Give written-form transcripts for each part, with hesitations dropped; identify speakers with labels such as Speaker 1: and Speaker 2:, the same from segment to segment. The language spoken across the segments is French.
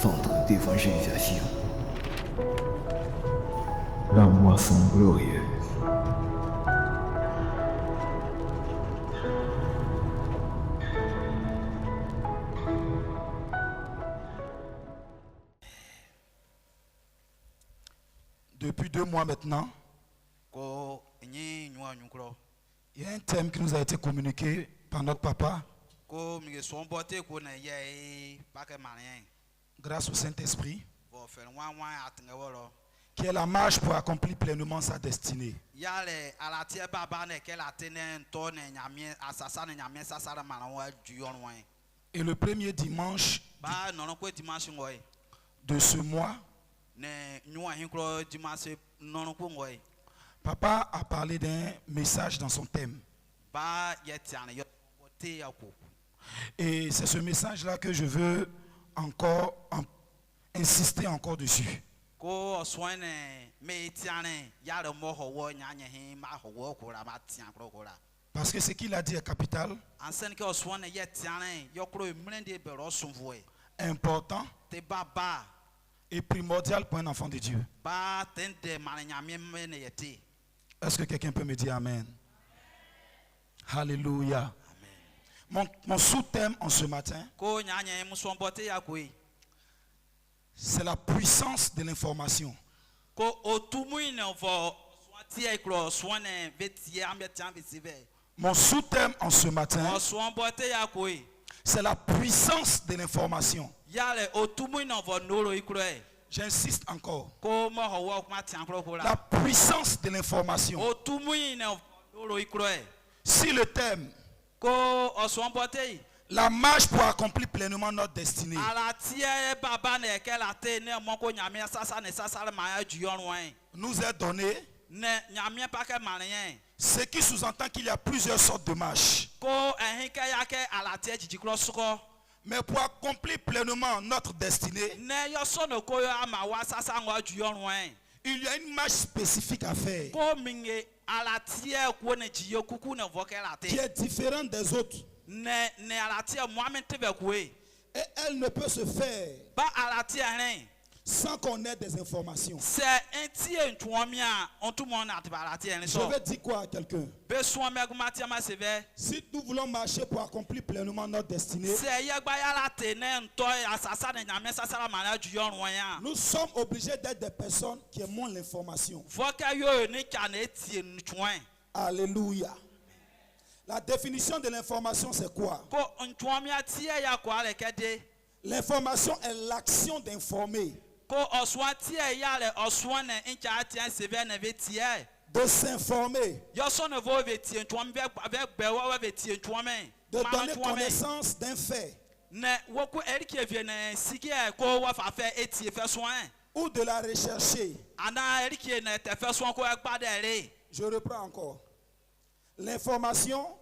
Speaker 1: Centre d'évangélisation. La moisson glorieuse.
Speaker 2: Depuis 2 mois maintenant, il y a un thème qui nous a été communiqué par notre papa, grâce au Saint-Esprit, qui est la marche pour accomplir pleinement sa destinée. Et le premier dimanche de ce mois, papa a parlé d'un message dans son thème. Et c'est ce message-là que je veux encore insister encore dessus. Parce que ce qu'il a dit est capital, important et primordial pour un enfant de Dieu. Est-ce que quelqu'un peut me dire Amen? Alléluia. Mon sous-thème en ce matin, c'est la puissance de l'information. Mon sous-thème en ce matin, c'est la puissance de l'information. J'insiste encore. La puissance de l'information. Si le thème, la marche pour accomplir pleinement notre destinée, nous est donné, ce qui sous-entend qu'il y a plusieurs sortes de marches. Mais pour accomplir pleinement notre destinée, il y a une marche spécifique à faire qui est différente des autres. Et elle ne peut se faire sans qu'on ait des informations. Je vais dire quoi à quelqu'un? Si nous voulons marcher pour accomplir pleinement notre destinée, nous sommes obligés d'être des personnes qui aiment l'information. Alléluia. La définition de l'information, c'est quoi? L'information est l'action d'informer, de s'informer, de donner connaissance d'un fait ou de la rechercher. Je reprends encore. L'information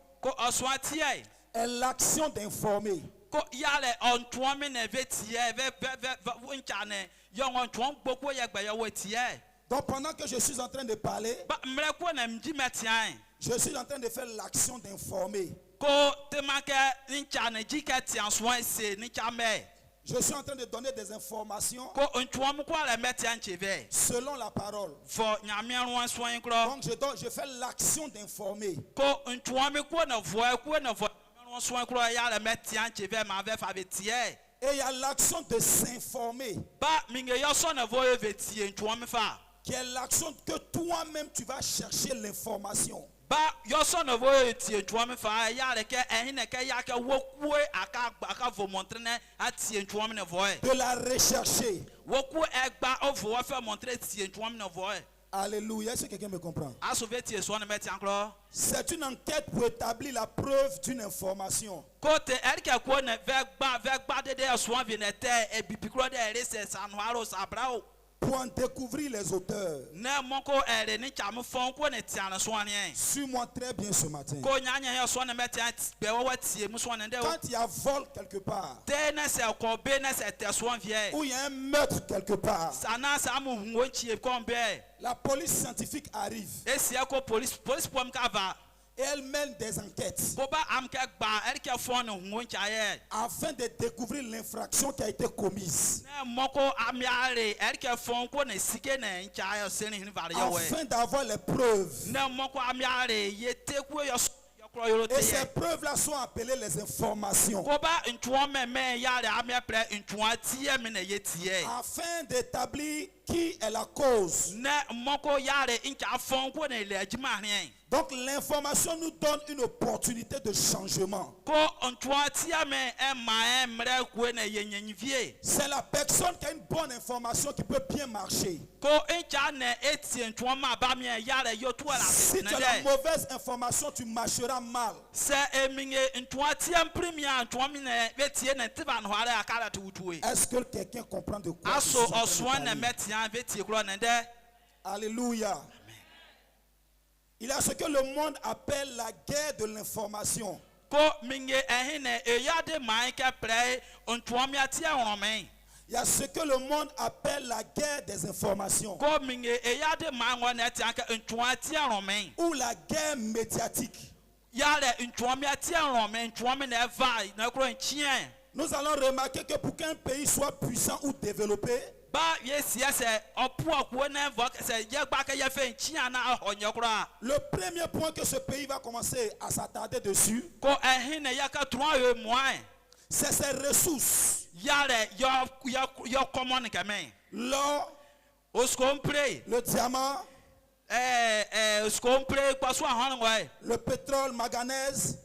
Speaker 2: est l'action d'informer. Donc pendant que je suis en train de parler, je suis en train de faire l'action d'informer. Je suis en train de donner des informations selon la parole. Donc je fais l'action d'informer. Et il y a l'action de s'informer, qui est l'action que toi-même tu vas chercher l'information. De la rechercher. Alléluia. Est-ce que quelqu'un me comprend? C'est une enquête pour établir la preuve d'une information. Pour en découvrir les auteurs. Suis-moi très bien ce matin. Quand il y a vol quelque part, ou il y a un meurtre quelque part, la police scientifique arrive. et elle mène des enquêtes afin de découvrir l'infraction qui a été commise, afin d'avoir les preuves. Et ces preuves-là sont appelées les informations, afin d'établir qui est la cause. Donc l'information nous donne une opportunité de changement. C'est la personne qui a une bonne information qui peut bien marcher. Si tu as la mauvaise information, tu marcheras mal. Est-ce que quelqu'un comprend de quoi je suis en train de parler? Alléluia. Il y a ce que le monde appelle la guerre de l'information. Il y a ce que le monde appelle la guerre des informations. Ou la guerre médiatique. Nous allons remarquer que pour qu'un pays soit puissant ou développé, le premier point que ce pays va commencer à s'attarder dessus, c'est ses ressources. L'or, le diamant, le pétrole, manganèse.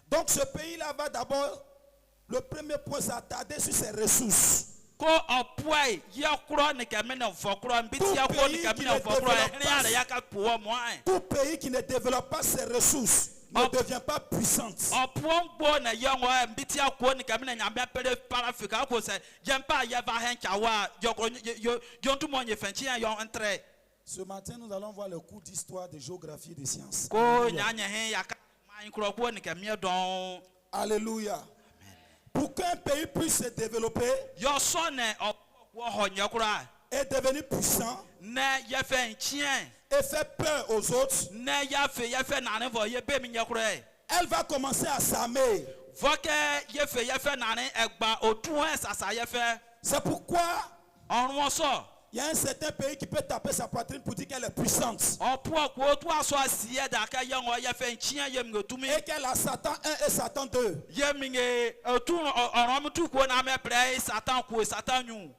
Speaker 2: Donc ce pays-là va d'abord, le premier point, s'attarder sur ses ressources. Tout pays qui ne développe pas ses ressources ne devient pas puissante. Ce matin, nous allons voir le cours d'histoire, de géographie et de sciences. Alléluia. Pour qu'un pays puisse se développer et devenir puissant et faire peur aux autres, elle va commencer à s'armer. C'est pourquoi il y a un certain pays qui peut taper sa poitrine pour dire qu'elle est puissante. Et qu'elle a Satan 1 et Satan 2.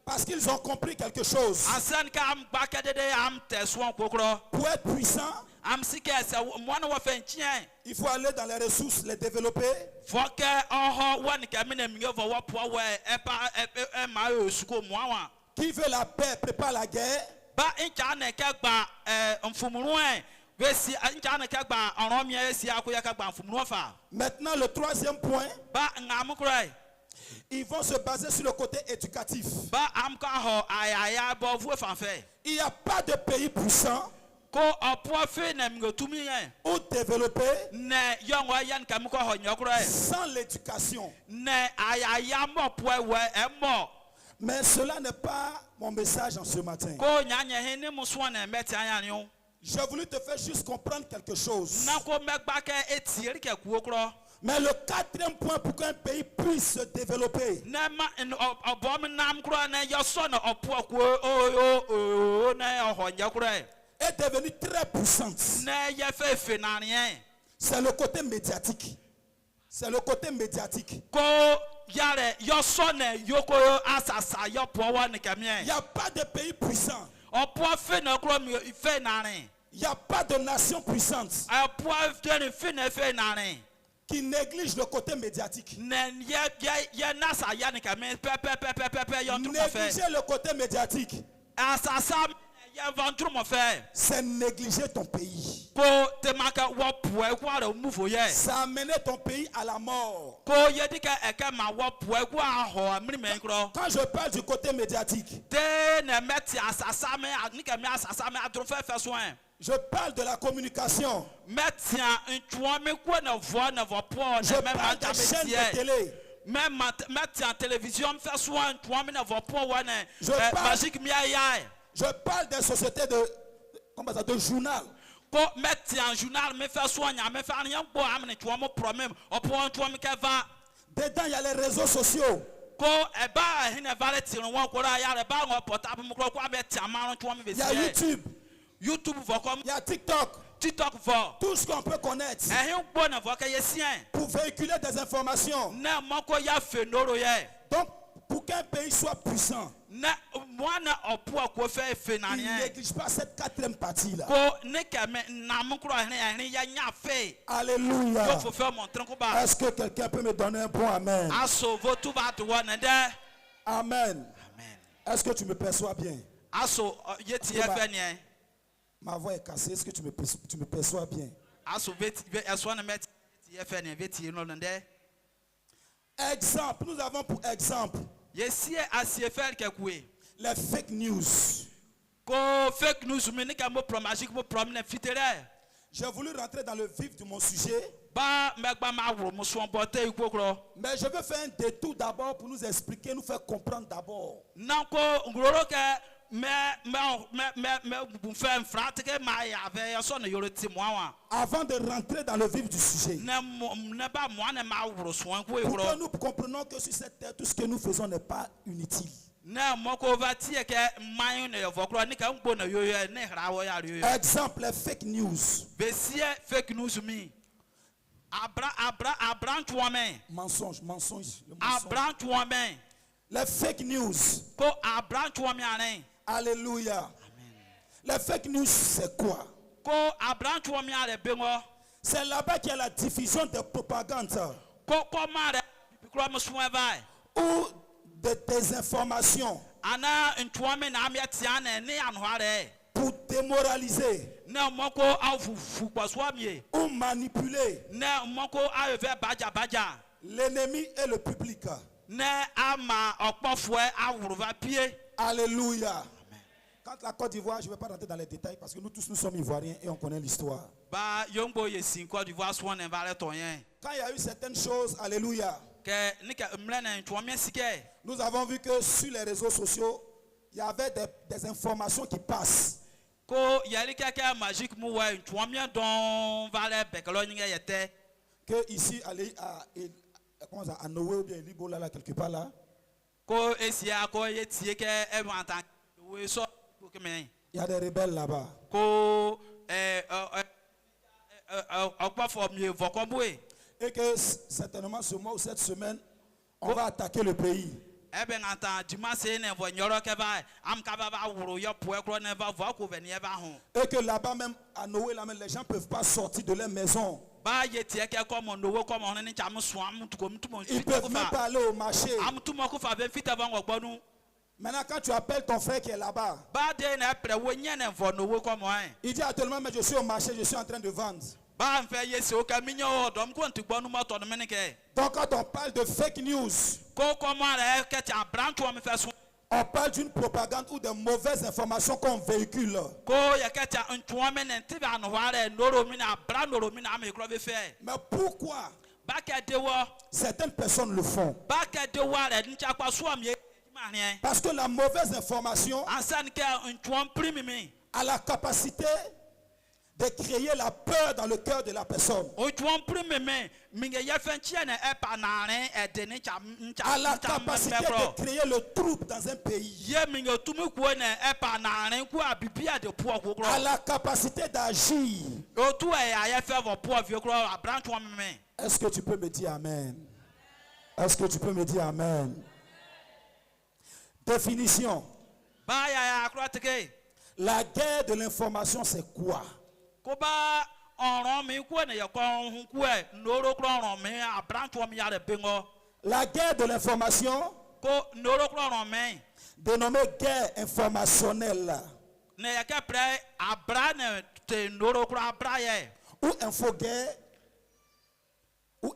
Speaker 2: Parce qu'ils ont compris quelque chose. Pour être puissant, il faut aller dans les ressources, les développer. Qui veut la paix prépare la guerre. Maintenant, le troisième point, ils vont se baser sur le côté éducatif. Il n'y a pas de pays puissant ou développé sans l'éducation. Mais cela n'est pas mon message en ce matin. J'ai voulu te faire juste comprendre quelque chose. Mais le quatrième point pour qu'un pays puisse se développer est devenu très puissante, c'est le côté médiatique. C'est le côté médiatique. Il n'y a pas de pays puissant. Il n'y a pas de nation puissante qui néglige le côté médiatique. Négliger le côté médiatique, c'est négliger ton pays. Ça a mené ton pays à la mort. Quand je parle du côté médiatique, je parle de la communication. Je parle des chaînes de télé. Je parle des sociétés de journal.
Speaker 3: ko metti un journal me fait soigner me fait rien pour amener tu mon problème au point tu me que va
Speaker 2: dedans il y a les réseaux sociaux.
Speaker 3: ko e ba hina vale ti won ko ra ya re ba won portable mu ko abeti amaro tu me be
Speaker 2: Il y a YouTube.
Speaker 3: YouTube va comme
Speaker 2: Il y a TikTok.
Speaker 3: TikTok va
Speaker 2: Tout ce qu'on peut connaître
Speaker 3: e hin bo na va ka yesien
Speaker 2: pour véhiculer des informations.
Speaker 3: na mo ko ya fe noro ye
Speaker 2: Donc, pour qu'un pays soit puissant,
Speaker 3: na moi na opo ko fe fe na
Speaker 2: il
Speaker 3: rien
Speaker 2: néglige pas cette quatrième partie-là.
Speaker 3: ko ne ka me na mo ko hin ya nya fe
Speaker 2: Alléluia.
Speaker 3: yo faut faire mon tren ko ba
Speaker 2: Est-ce que quelqu'un peut me donner un bon amen?
Speaker 3: aso vo tu va to one de
Speaker 2: Amen.
Speaker 3: amen
Speaker 2: Est-ce que tu me perçois bien?
Speaker 3: aso yeti e fe ni
Speaker 2: Ma voix est cassée. Est-ce que tu me perçois bien?
Speaker 3: aso veti eso na met e fe ni veti no de
Speaker 2: Exemple. Nous avons pour exemple
Speaker 3: yesi asie fer ke kuwe
Speaker 2: les fake news.
Speaker 3: ko fake news me ne ka mo promagique mo prom na fitere
Speaker 2: J'ai voulu rentrer dans le vif de mon sujet,
Speaker 3: ba megba ma woro mo so bote ikokro
Speaker 2: mais je vais faire un détour d'abord pour nous expliquer, nous faire comprendre d'abord.
Speaker 3: nan ko ngoro ke me bu fe frate ke ma ya ve so na yoro ti mo awa
Speaker 2: Avant de rentrer dans le vif du sujet,
Speaker 3: ne ba mo na ma woro so ko
Speaker 2: pour que
Speaker 3: ikro
Speaker 2: nous comprenions que sur cette terre, tout ce que nous faisons n'est pas inutile.
Speaker 3: na mo ko va ti ke man ne yo vokro ni ka ngbo na yo ne hra wo ya yo
Speaker 2: Exemple, les fake news.
Speaker 3: besie fake news mi abran tuame
Speaker 2: Mensonge, le mensonge.
Speaker 3: abran tuame
Speaker 2: Les fake news.
Speaker 3: ko abran tuame ane
Speaker 2: Alléluia. Les fake news, c'est quoi?
Speaker 3: ko abran tuame are bengo
Speaker 2: C'est là-bas qu'il y a la diffusion de propagande
Speaker 3: ko mare bikro mo so vai
Speaker 2: ou de désinformation
Speaker 3: ana ntuame na amiatia na ne anhoare
Speaker 2: pour démoraliser
Speaker 3: na moko afufu kwaso amie
Speaker 2: ou manipuler
Speaker 3: na moko ave baja
Speaker 2: l'ennemi et le public.
Speaker 3: na ama okpofue awurva pie
Speaker 2: Alléluia. Quand la Côte d'Ivoire, je ne vais pas rentrer dans les détails parce que nous tous nous sommes ivoiriens et on connaît l'histoire.
Speaker 3: ba yongbo yesin Côte d'Ivoire so na vale tonyen
Speaker 2: Quand il y a eu certaines choses, alléluia,
Speaker 3: ke nika mle na ntuame sike
Speaker 2: nous avons vu que sur les réseaux sociaux, il y avait des informations qui passent.
Speaker 3: ko yali keke magique mu wa ntuame don vale bekelo nyinga yete
Speaker 2: Que ici, comment ça, à Noé ou bien Libola, là, quelque part là,
Speaker 3: ko esia ko yetie ke evantan we so ko men
Speaker 2: il y a des rebelles là-bas.
Speaker 3: ko okpofo mi vokomwe
Speaker 2: Et que certainement ce mois ou cette semaine, on va attaquer le pays.
Speaker 3: ebe ngata dimase ne vo nyoro ke ba am ka ba wuro yo poe kro ne ba vo ko veni eba ho
Speaker 2: Et que là-bas même, à Noé, là même, les gens ne peuvent pas sortir de leur maison.
Speaker 3: ba yetie ke ko mo no ko mo ne cham so am to ko mtumo
Speaker 2: Ils ne peuvent même pas aller au marché.
Speaker 3: am tumo ko fa be fita ba ngogbonu
Speaker 2: Maintenant, quand tu appelles ton frère qui est là-bas,
Speaker 3: ba de na pre wo nye ne vo no ko mo an
Speaker 2: il dit actuellement, mais je suis au marché, je suis en train de vendre.
Speaker 3: ba mfe yesi o ka minyo odom ko ntigbonu moto no menike
Speaker 2: Donc quand on parle de fake news,
Speaker 3: ko mo ara ke ta branch o me fe so
Speaker 2: on parle d'une propagande ou de mauvaises informations qu'on véhicule.
Speaker 3: ko ya ke ta ntuame ne ntiba no ware noro mi na bra noro mi na me kro be fe
Speaker 2: Mais pourquoi
Speaker 3: ba ke de wo
Speaker 2: certaines personnes le font?
Speaker 3: ba ke de ware ncha kwa so am ye mane
Speaker 2: Parce que la mauvaise information
Speaker 3: ansan ke ntuam primi
Speaker 2: a la capacité de créer la peur dans le cœur de la personne.
Speaker 3: ntuam primi minge ye fenchie ne e pa nare e de ne cha
Speaker 2: A la capacité de créer le trouble dans un pays.
Speaker 3: ye minge tumu ko ne e pa nare ku abibia de po kokro
Speaker 2: A la capacité d'agir.
Speaker 3: o tu e ya ye fe vo po vie kro abranch wo me
Speaker 2: Est-ce que tu peux me dire amen? Est-ce que tu peux me dire amen? Définition.
Speaker 3: ba ya kro teke
Speaker 2: La guerre de l'information, c'est quoi?
Speaker 3: ko ba ọ̀rọ̀ mi ku ne ye ko hu ku e noro kro ọ̀rọ̀ mi abranch wo mi ya de bengo
Speaker 2: La guerre de l'information,
Speaker 3: ko noro kro ọ̀rọ̀ mi
Speaker 2: dénommée guerre informationnelle
Speaker 3: ne ye ke pre abra ne te noro kro abra ye
Speaker 2: ou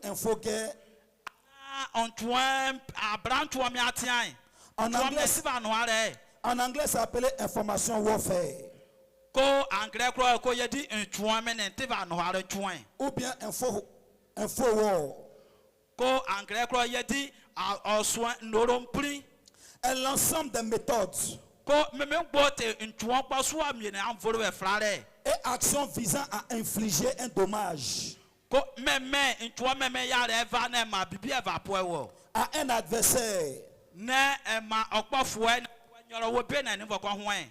Speaker 2: infoguerre,
Speaker 3: Antoine abranch wo mi atian
Speaker 2: en anglais,
Speaker 3: siba no are
Speaker 2: en anglais ça s'appelle information warfare
Speaker 3: ko anglais kro ko ye di ntuame ne tiba no are tuan
Speaker 2: ou bien info war.
Speaker 3: ko anglais kro ye di oswan norompri
Speaker 2: Et l'ensemble des méthodes
Speaker 3: ko me gbo te ntuan pa so am ye na amvoro we frare
Speaker 2: et action visant à infliger un dommage à un adversaire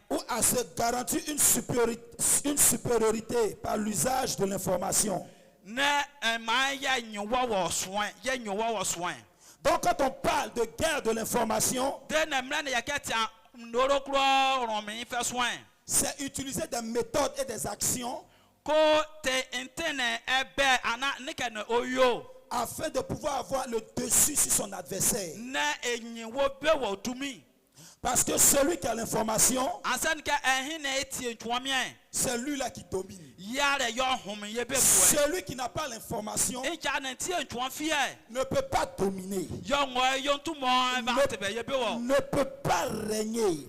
Speaker 2: ou à se garantir une supériorité par l'usage de l'information. Donc quand on parle de guerre de l'information, c'est utiliser des méthodes et des actions afin de pouvoir avoir le dessus sur son adversaire. Parce que celui qui a l'information, c'est lui-là qui domine. Celui qui n'a pas l'information ne peut pas dominer, ne peut pas régner.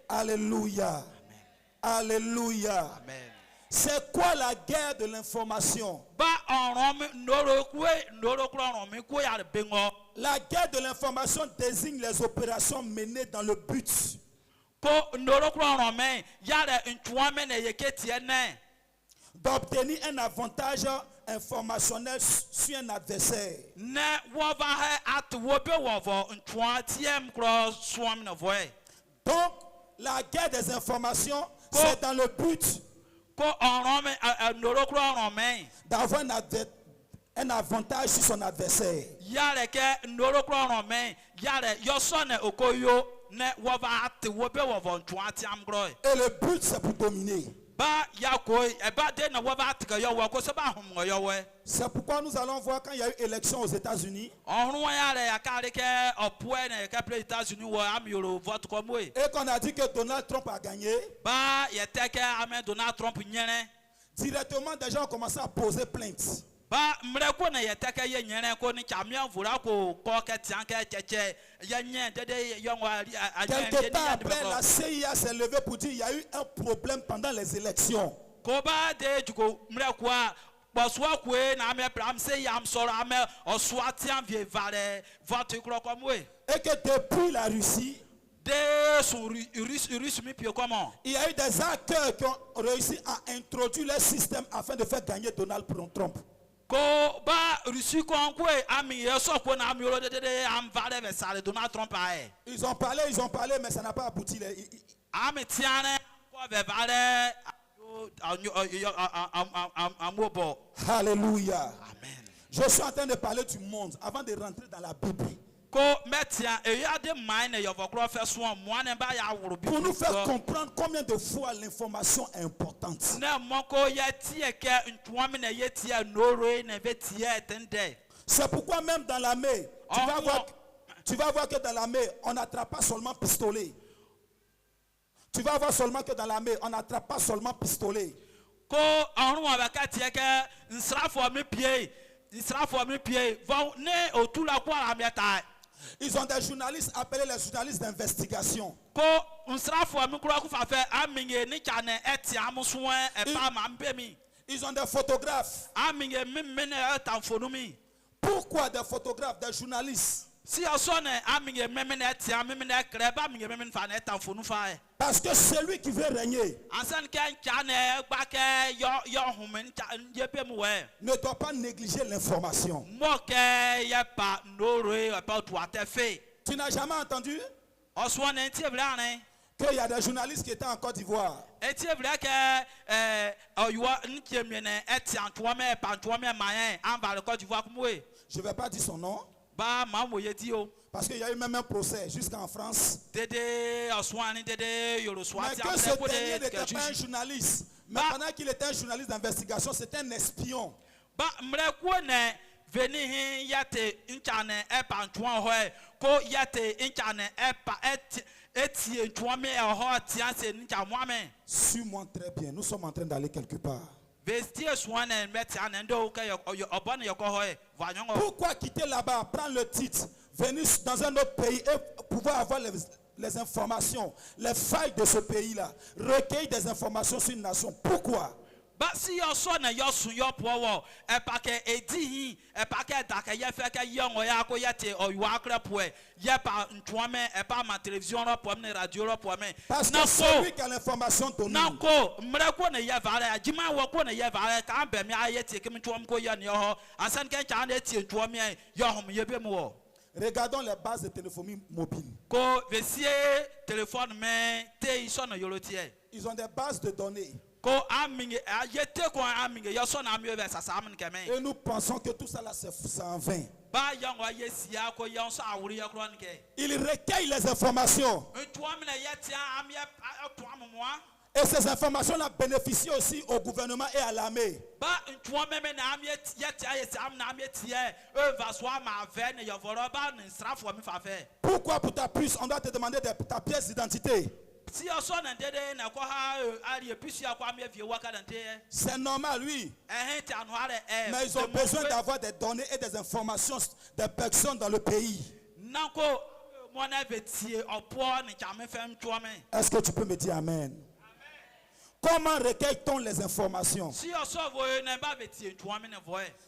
Speaker 2: Alléluia. Alléluia. C'est quoi la guerre de l'information? La guerre de l'information désigne les opérations menées dans le but d'obtenir un avantage informationnel sur un adversaire. Donc, la guerre des informations, c'est dans le but d'avoir un avantage sur son adversaire. Et le but, c'est pour dominer. C'est pourquoi nous allons voir quand il y a eu élection aux États-Unis. Et qu'on a dit que Donald Trump a gagné. Directement, des gens ont commencé à poser plainte. Quelque temps après, la CIA s'est levée pour dire qu'il y a eu un problème pendant les élections. Et que depuis la Russie, il y a eu des acteurs qui ont réussi à introduire leur système afin de faire gagner Donald Trump. Ils ont parlé, mais ça n'a pas abouti. Alléluia. Amen. Je suis en train de parler du monde avant de rentrer dans la Bible. Pour nous faire comprendre combien de fois l'information est importante. C'est pourquoi même dans l'armée, tu vas voir que dans l'armée, on n'attrape pas seulement pistolet. Tu vas voir seulement que dans l'armée, on n'attrape pas seulement pistolet. Ils ont des journalistes appelés les journalistes d'investigation. Ils ont des photographes. Pourquoi des photographes, des journalistes? Parce que celui qui veut régner ne doit pas négliger l'information. Tu n'as jamais entendu qu'il y a des journalistes qui étaient en Côte d'Ivoire? Je ne vais pas dire son nom. Parce qu'il y a eu même un procès jusqu'en France. Mais que ce dernier n'était pas un journaliste. Mais pendant qu'il était un journaliste d'investigation, c'était un espion. Suis-moi très bien. Nous sommes en train d'aller quelque part. Pourquoi quitter là-bas, prendre le titre, venir dans un autre pays et pouvoir avoir les informations, les failles de ce pays-là, recueillir des informations sur une nation? Pourquoi?
Speaker 3: But see your son and your son, your power, a packet, a D, a packet, a yafaka young or yako yate or you are crap way, yapa, twame, a palma television or pomne radio or pome.
Speaker 2: Parce que celui qui a l'information donnée.
Speaker 3: Now go, Mrakona Yavara, Jima Wakona Yavara, can't be me. I take him to Amko Yan Yoho, and San Kanchan, to me, Yahom Yabemo.
Speaker 2: Regardons les bases de téléphonie mobile.
Speaker 3: Ko vesier téléphone mais te son yolotie.
Speaker 2: Ils ont des bases de données.
Speaker 3: Ko aming yete ko aming yo son amio versa samen kemen.
Speaker 2: Et nous pensons que tout ça là c'est en vain.
Speaker 3: Ba yang wa yesia ko yon so awuri yo kron ke.
Speaker 2: Il recueille les informations. Et ces informations-là bénéficient aussi au gouvernement et à l'armée. Pourquoi pour ta puce, on doit te demander ta pièce d'identité? C'est normal, oui. Mais ils ont besoin d'avoir des données et des informations des personnes dans le pays. Est-ce que tu peux me dire amen? Comment recueille-t-on les informations?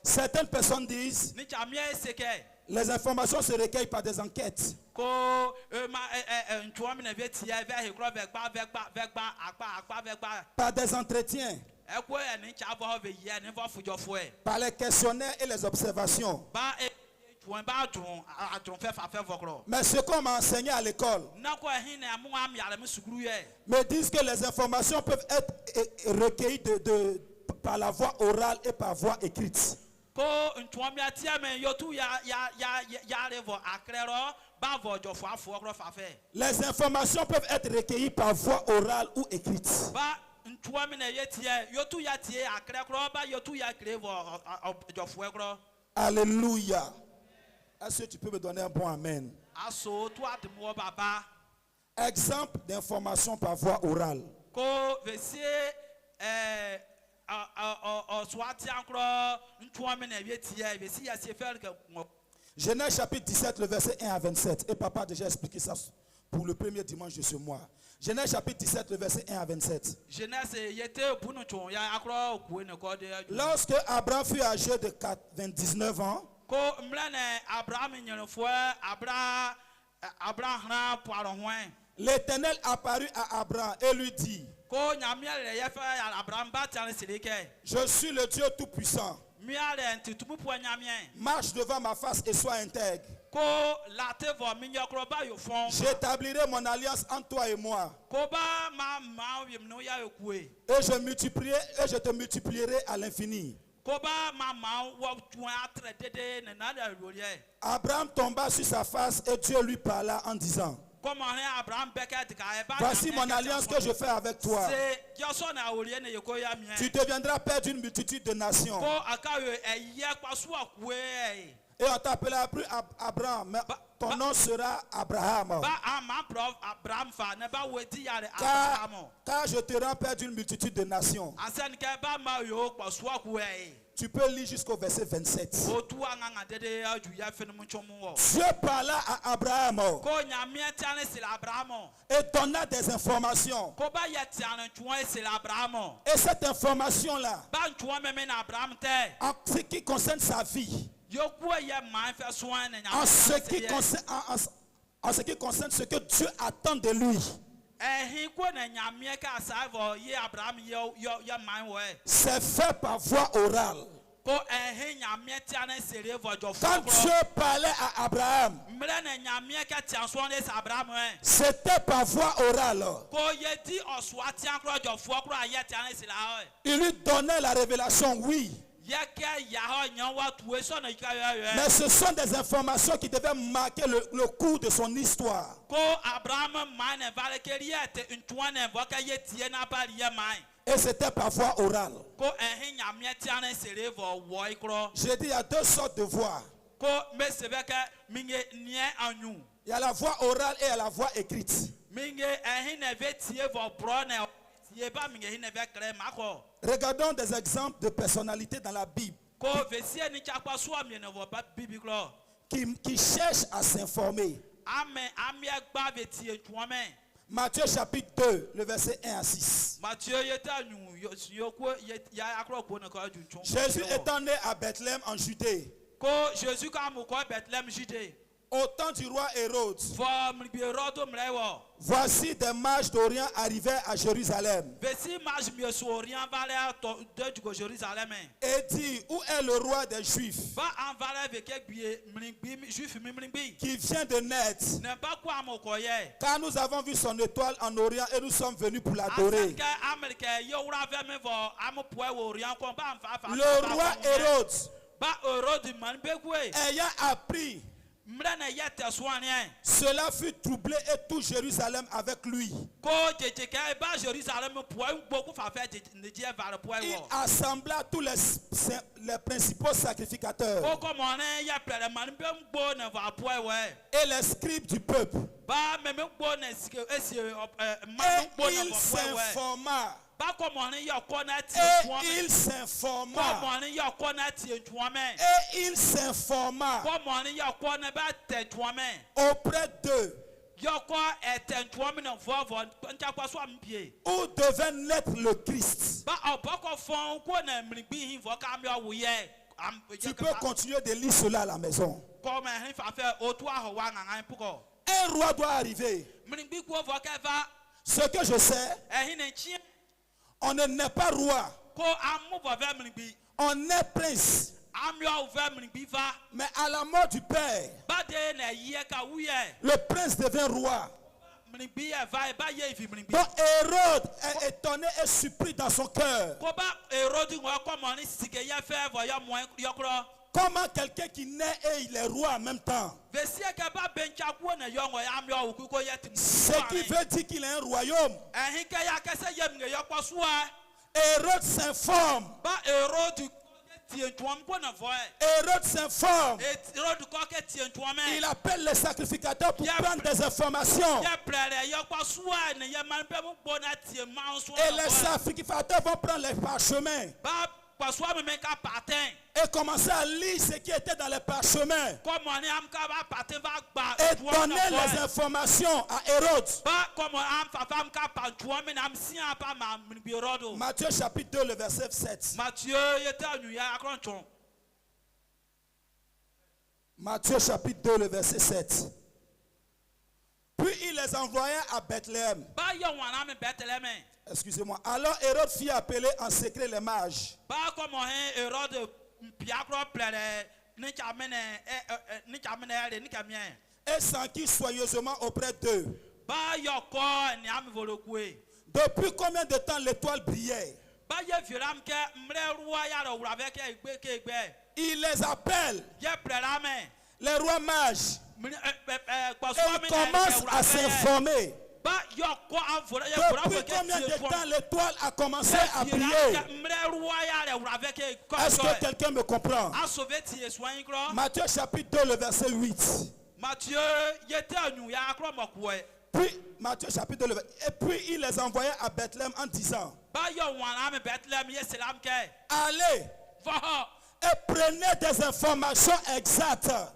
Speaker 2: Certaines personnes disent les informations se recueillent par des enquêtes. Par des entretiens. Par les questionnaires et les observations. Mais ce qu'on m'a enseigné à l'école me disent que les informations peuvent être recueillies par la voie orale et par voie écrite. Les informations peuvent être recueillies par voie orale ou écrite. Alléluia. Est-ce que tu peux me donner un bon amen? Exemple d'information par voie orale. Genèse chapitre 17, le verset 1 à 27. Et papa a déjà expliqué ça pour le premier dimanche de ce mois. Genèse chapitre 17, le verset 1 à 27. Lorsque Abraham fut âgé de 99 ans, l'Éternel apparut à Abraham et lui dit: je suis le Dieu Tout-Puissant. Marche devant ma face et sois intègre. J'établirai mon alliance entre toi et moi. Et je te multiplierai à l'infini. Abraham tomba sur sa face et Dieu lui parla en disant: voici mon alliance que je fais avec toi. Tu deviendras père d'une multitude de nations. Et on t'appellera plus Abraham, mais ton nom sera Abraham. Car je te rends père d'une multitude de nations. Tu peux lire jusqu'au verset 27. Dieu parla à Abraham et donna des informations. Et cette information-là, en ce qui concerne sa vie, en ce qui concerne ce que Dieu attend de lui, c'est fait par voie orale. Quand Dieu parlait à Abraham, c'était par voie orale. Il lui donnait la révélation, oui. Mais ce sont des informations qui devaient marquer le cours de son histoire. Et c'était par voie orale. J'ai dit il y a deux sortes de voix. Il y a la voix orale et il y a la voix écrite. Regardons des exemples de personnalités dans la Bible qui cherchent à s'informer. Matthieu chapitre 2, le verset 1 à 6. Jésus étant né à Bethléem en Judée, au temps du roi Hérode, voici des mages d'Orient arrivaient à Jérusalem. Et dit, où est le roi des Juifs qui vient de naître? Car nous avons vu son étoile en Orient et nous sommes venus pour l'adorer. Le roi Hérode, ayant appris, cela fut troublé et tout Jérusalem avec lui. Il assembla tous les principaux sacrificateurs et les scribes du peuple. Et il s'informa. Et il s'informa auprès d'eux où devait naître le Christ. Tu peux continuer de lire cela à la maison. Un roi doit arriver. Ce que je sais, on ne naît pas roi. On est prince. Mais à la mort du père, le prince devient roi. Donc Hérode est étonné et surpris dans son cœur. Comment quelqu'un qui naît et il est roi en même temps? Ce qui veut dire qu'il a un royaume. Hérode s'informe. Hérode s'informe. Il appelle les sacrificateurs pour prendre des informations. Et les sacrificateurs vont prendre les parchemins et commencer à lire ce qui était dans les parchemins et donner les informations à Hérode. Matthieu chapitre 2, le verset 7. Matthieu chapitre 2, le verset 7. Puis il les envoya à Bethléem. Excusez-moi. Alors Hérode fit appeler en secret les mages. Et s'enquit soigneusement auprès d'eux. Depuis combien de temps l'étoile brillait? Il les appelle, les rois mages, et il commence à s'informer. Depuis combien de temps l'étoile a commencé à briller? Est-ce que quelqu'un me comprend? Matthieu chapitre 2, le verset 8. Puis, Matthieu chapitre 2, le verset. Et puis il les envoya à Bethléem en disant, allez et prenez des informations exactes sur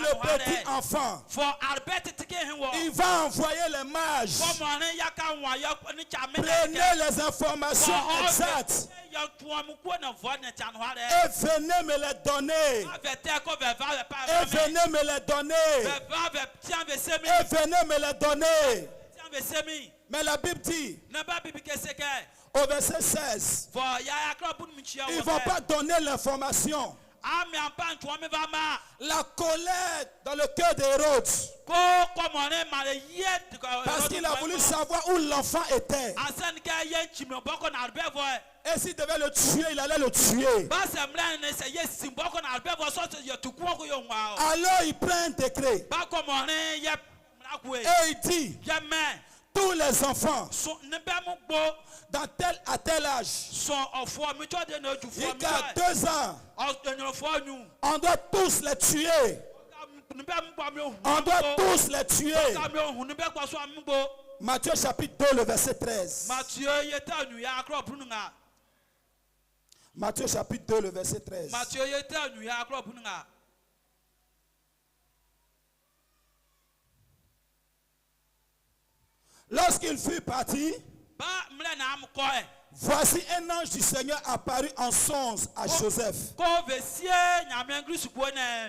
Speaker 2: le petit enfant. Il va envoyer les mages. Prenez les informations exactes et venez me les donner. Et venez me les donner. Et venez me les donner. Mais la Bible dit au verset 16, ils ne vont pas donner l'information. La colère dans le cœur d'Hérode, parce qu'il a voulu savoir où l'enfant était. Et s'il devait le tuer, il allait le tuer. Alors il prend un décret et il dit, tous les enfants dans tel à tel âge, il y a 2 ans, on doit tous les tuer. On doit tous les tuer. Matthieu chapitre 2, le verset 13. Matthieu chapitre 2, le verset 13. Lorsqu'il fut parti, voici un ange du Seigneur apparut en songe à Joseph.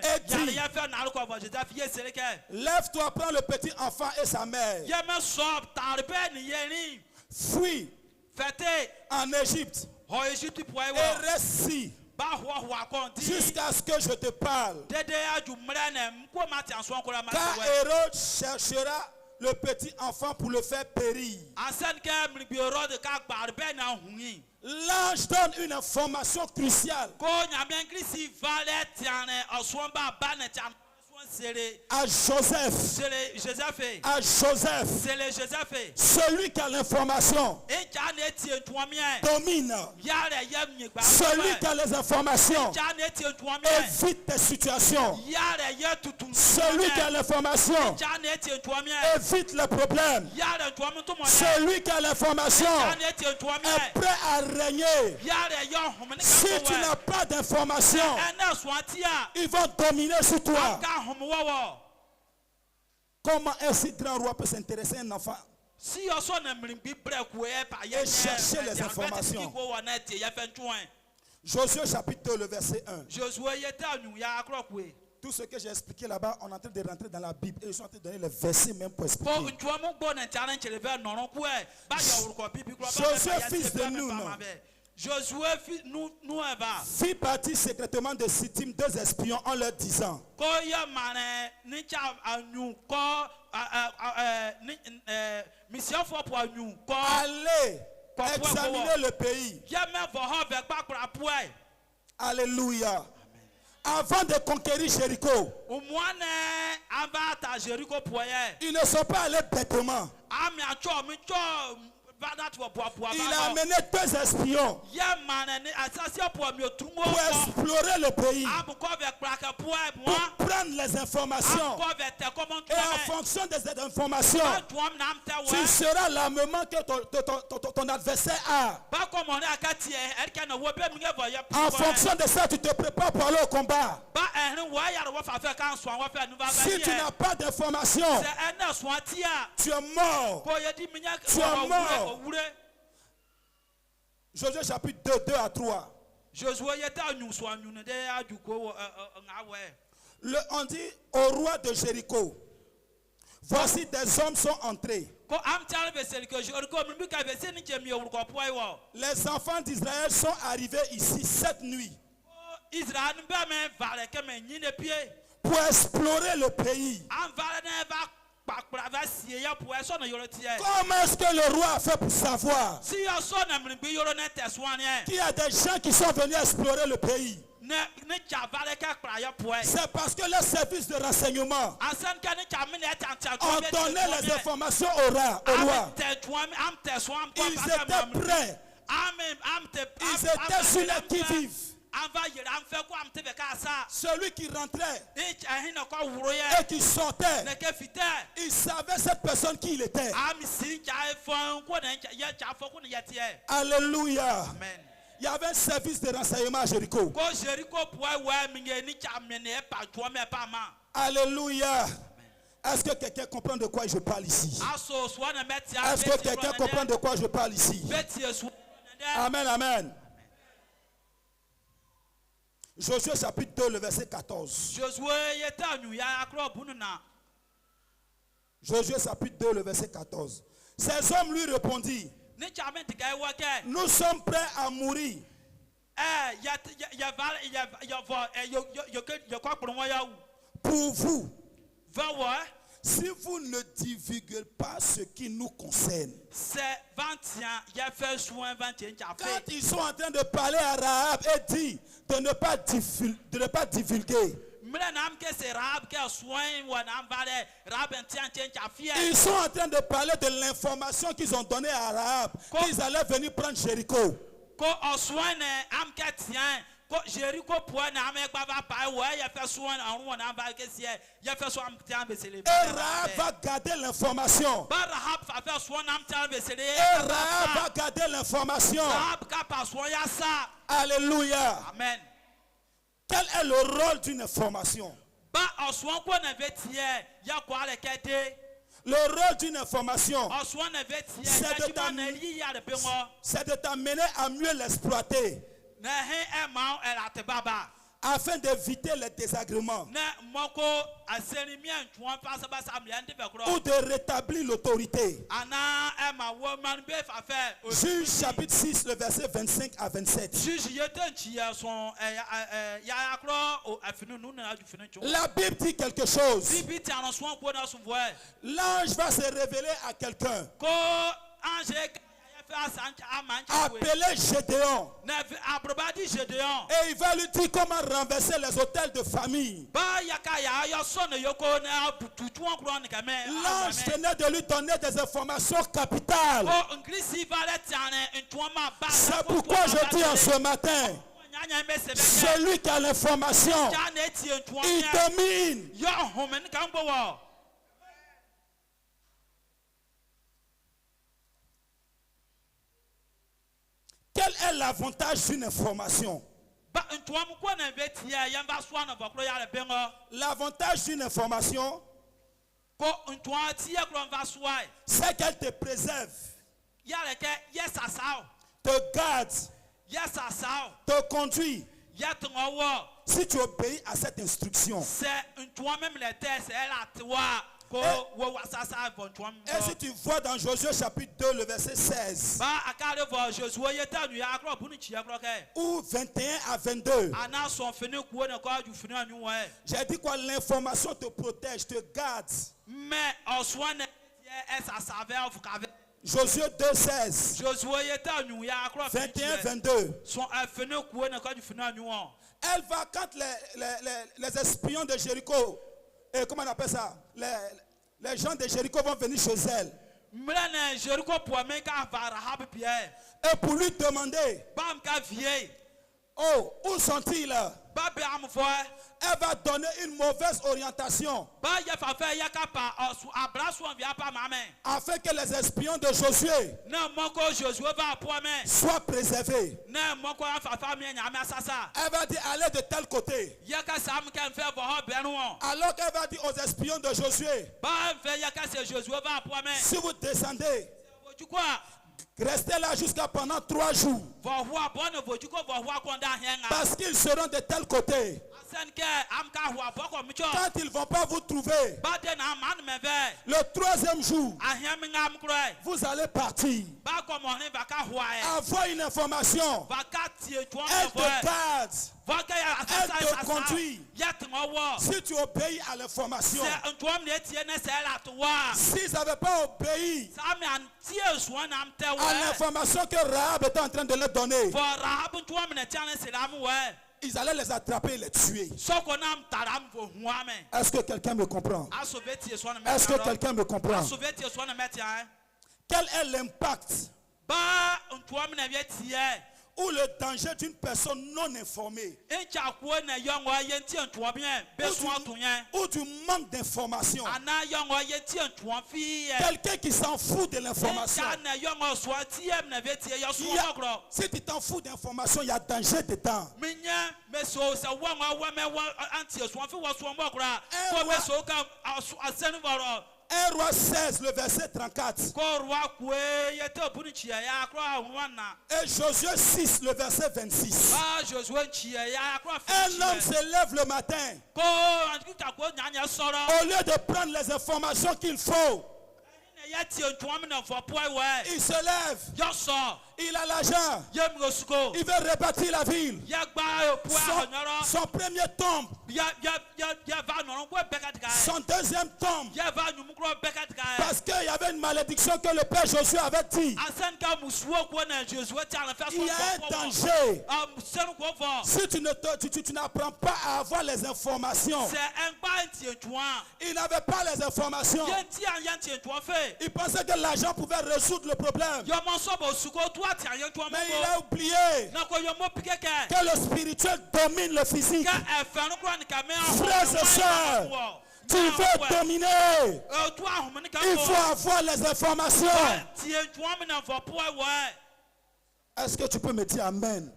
Speaker 2: Et dit, lève-toi, prends le petit enfant et sa mère. Fuis en Égypte et reste ici jusqu'à ce que je te parle. Car Hérode cherchera le petit enfant pour le faire périr. L'ange donne une information cruciale à Joseph. À Joseph. Celui qui a l'information domine. Celui qui a les informations évite tes situations. Celui qui a l'information évite les problèmes. Celui qui a l'information est prêt à régner. Si tu n'as pas d'information, ils vont dominer sur toi. Comment un si grand roi peut s'intéresser à un enfant et chercher les informations? Josué chapitre 2, le verset 1. Tout ce que j'ai expliqué là-bas, on est en train de rentrer dans la Bible et ils sont en train de donner les versets même pour expliquer. Josué, fils de Nun, fit partie secrètement de Sittim 2 espions en leur disant, allez examiner le pays. Alléluia. Avant de conquérir Jéricho, ils ne sont pas allés bêtement. Il a amené 2 espions pour explorer le pays, pour prendre les informations. Et en fonction de ces informations, tu seras l'armement que ton adversaire a. En fonction de ça, tu te prépares pour aller au combat. Si tu n'as pas d'informations, tu es mort. Tu es mort. Josué chapitre 2, 2 à 3. On dit au roi de Jéricho, voici des hommes sont entrés. Les enfants d'Israël sont arrivés ici cette nuit pour explorer le pays. Comment est-ce que le roi a fait pour savoir qu'il y a des gens qui sont venus explorer le pays? C'est parce que les services de renseignement ont donné les informations au roi. Ils étaient prêts. Ils étaient sur les qui-vive. Celui qui rentrait et qui sortait, il savait cette personne qui il était. Alléluia. Amen. Il y avait un service de renseignement à Jéricho. Alléluia. Est-ce que quelqu'un comprend de quoi je parle ici? Est-ce que quelqu'un comprend de quoi je parle ici? Amen, amen. Josué chapitre 2, le verset 14. Josué chapitre 2, le verset 14. Ces hommes lui répondirent, nous sommes prêts à mourir. Pour vous, si vous ne divulguez pas ce qui nous concerne. Quand ils sont en train de parler à Rahab et dit de ne pas divulguer. Ils sont en train de parler de l'information qu'ils ont donnée à Rahab qu'ils allaient venir prendre Jéricho. Et Rahab va garder l'information. Et Rahab va garder l'information. Alléluia. Amen. Quel est le rôle d'une information? Le rôle d'une information, c'est de t'amener à mieux l'exploiter afin d'éviter les désagréments ou de rétablir l'autorité. Juge chapitre 6, le verset 25 à 27. La Bible dit quelque chose. L'ange va se révéler à quelqu'un appelé Gédéon, et il va lui dire comment renverser les hôtels de famille. L'ange venait de lui donner des informations capitales. C'est pourquoi je dis en ce matin, celui qui a l'information, il domine. Quel est l'avantage d'une information? L'avantage d'une information, c'est qu'elle te préserve, te garde, te conduit. Si tu obéis à cette instruction. Et si tu vois dans Josué chapitre 2 le verset 16 ou 21 à 22, j'ai dit quoi? L'information te protège, te garde. Josué 2, 16, 21, 22. Elle va quand les espions de Jéricho, et comment on appelle ça, les gens de Jéricho vont venir chez elle. Et pour lui demander, oh, où sont-ils? Elle va donner une mauvaise orientation afin que les espions de Josué soient préservés. Elle va dire allez de tel côté. Alors qu'elle va dire aux espions de Josué, si vous descendez, restez là jusqu'à pendant 3 jours. Parce qu'ils seront de tel côté. Quand ils ne vont pas vous trouver, le 3e jour, vous allez partir. Avoir une information. Elle te garde. Elle te conduit. Si tu obéis à l'information. S'ils n'avaient pas obéi à l'information que Rahab était en train de leur donner, ils allaient les attraper et les tuer. Est-ce que quelqu'un me comprend? Est-ce que quelqu'un me comprend? Quel est l'impact ou le danger d'une personne non informée ou du manque d'information? Quelqu'un qui s'en fout de l'information. Si tu t'en fous d'information, il y a danger dedans. Un roi 16, le verset 34. Et Josué 6, le verset 26. Un homme se lève le matin. Au lieu de prendre les informations qu'il faut, il se lève. Il a l'argent. Il veut rebâtir la ville. Son premier tombe. Son deuxième tombe. Parce qu'il y avait une malédiction que le père Josué avait dit. Il y a un danger. Si tu n'apprends pas à avoir les informations. Il n'avait pas les informations. Il pensait que l'argent pouvait résoudre le problème. Mais il a oublié que le spirituel domine le physique. Frères et sœurs, tu veux dominer, il faut avoir les informations. Est-ce que tu peux me dire amen?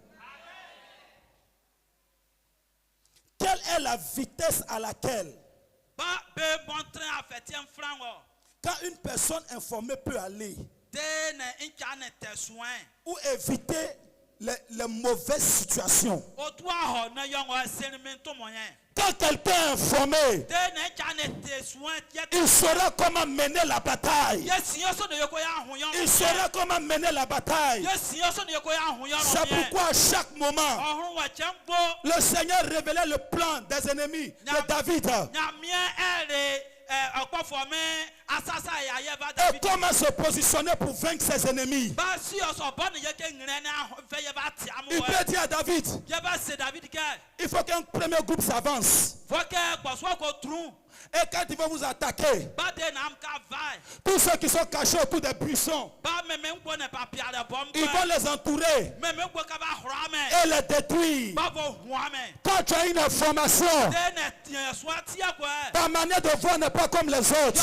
Speaker 2: Quelle est la vitesse à laquelle Quand une personne informée peut aller ou éviter les mauvaises situations. Quand quelqu'un est informé, il saura comment mener la bataille. Il saura comment mener la bataille. C'est pourquoi à chaque moment, le Seigneur révélait le plan des ennemis de David. Et comment se positionner pour vaincre ses ennemis. Il peut dire à David, il faut qu'un premier groupe s'avance. Et quand ils vont vous attaquer, tous ceux qui sont cachés autour des buissons, ils vont les entourer et les détruire. Quand tu as une information, ta manière de voir n'est pas comme les autres.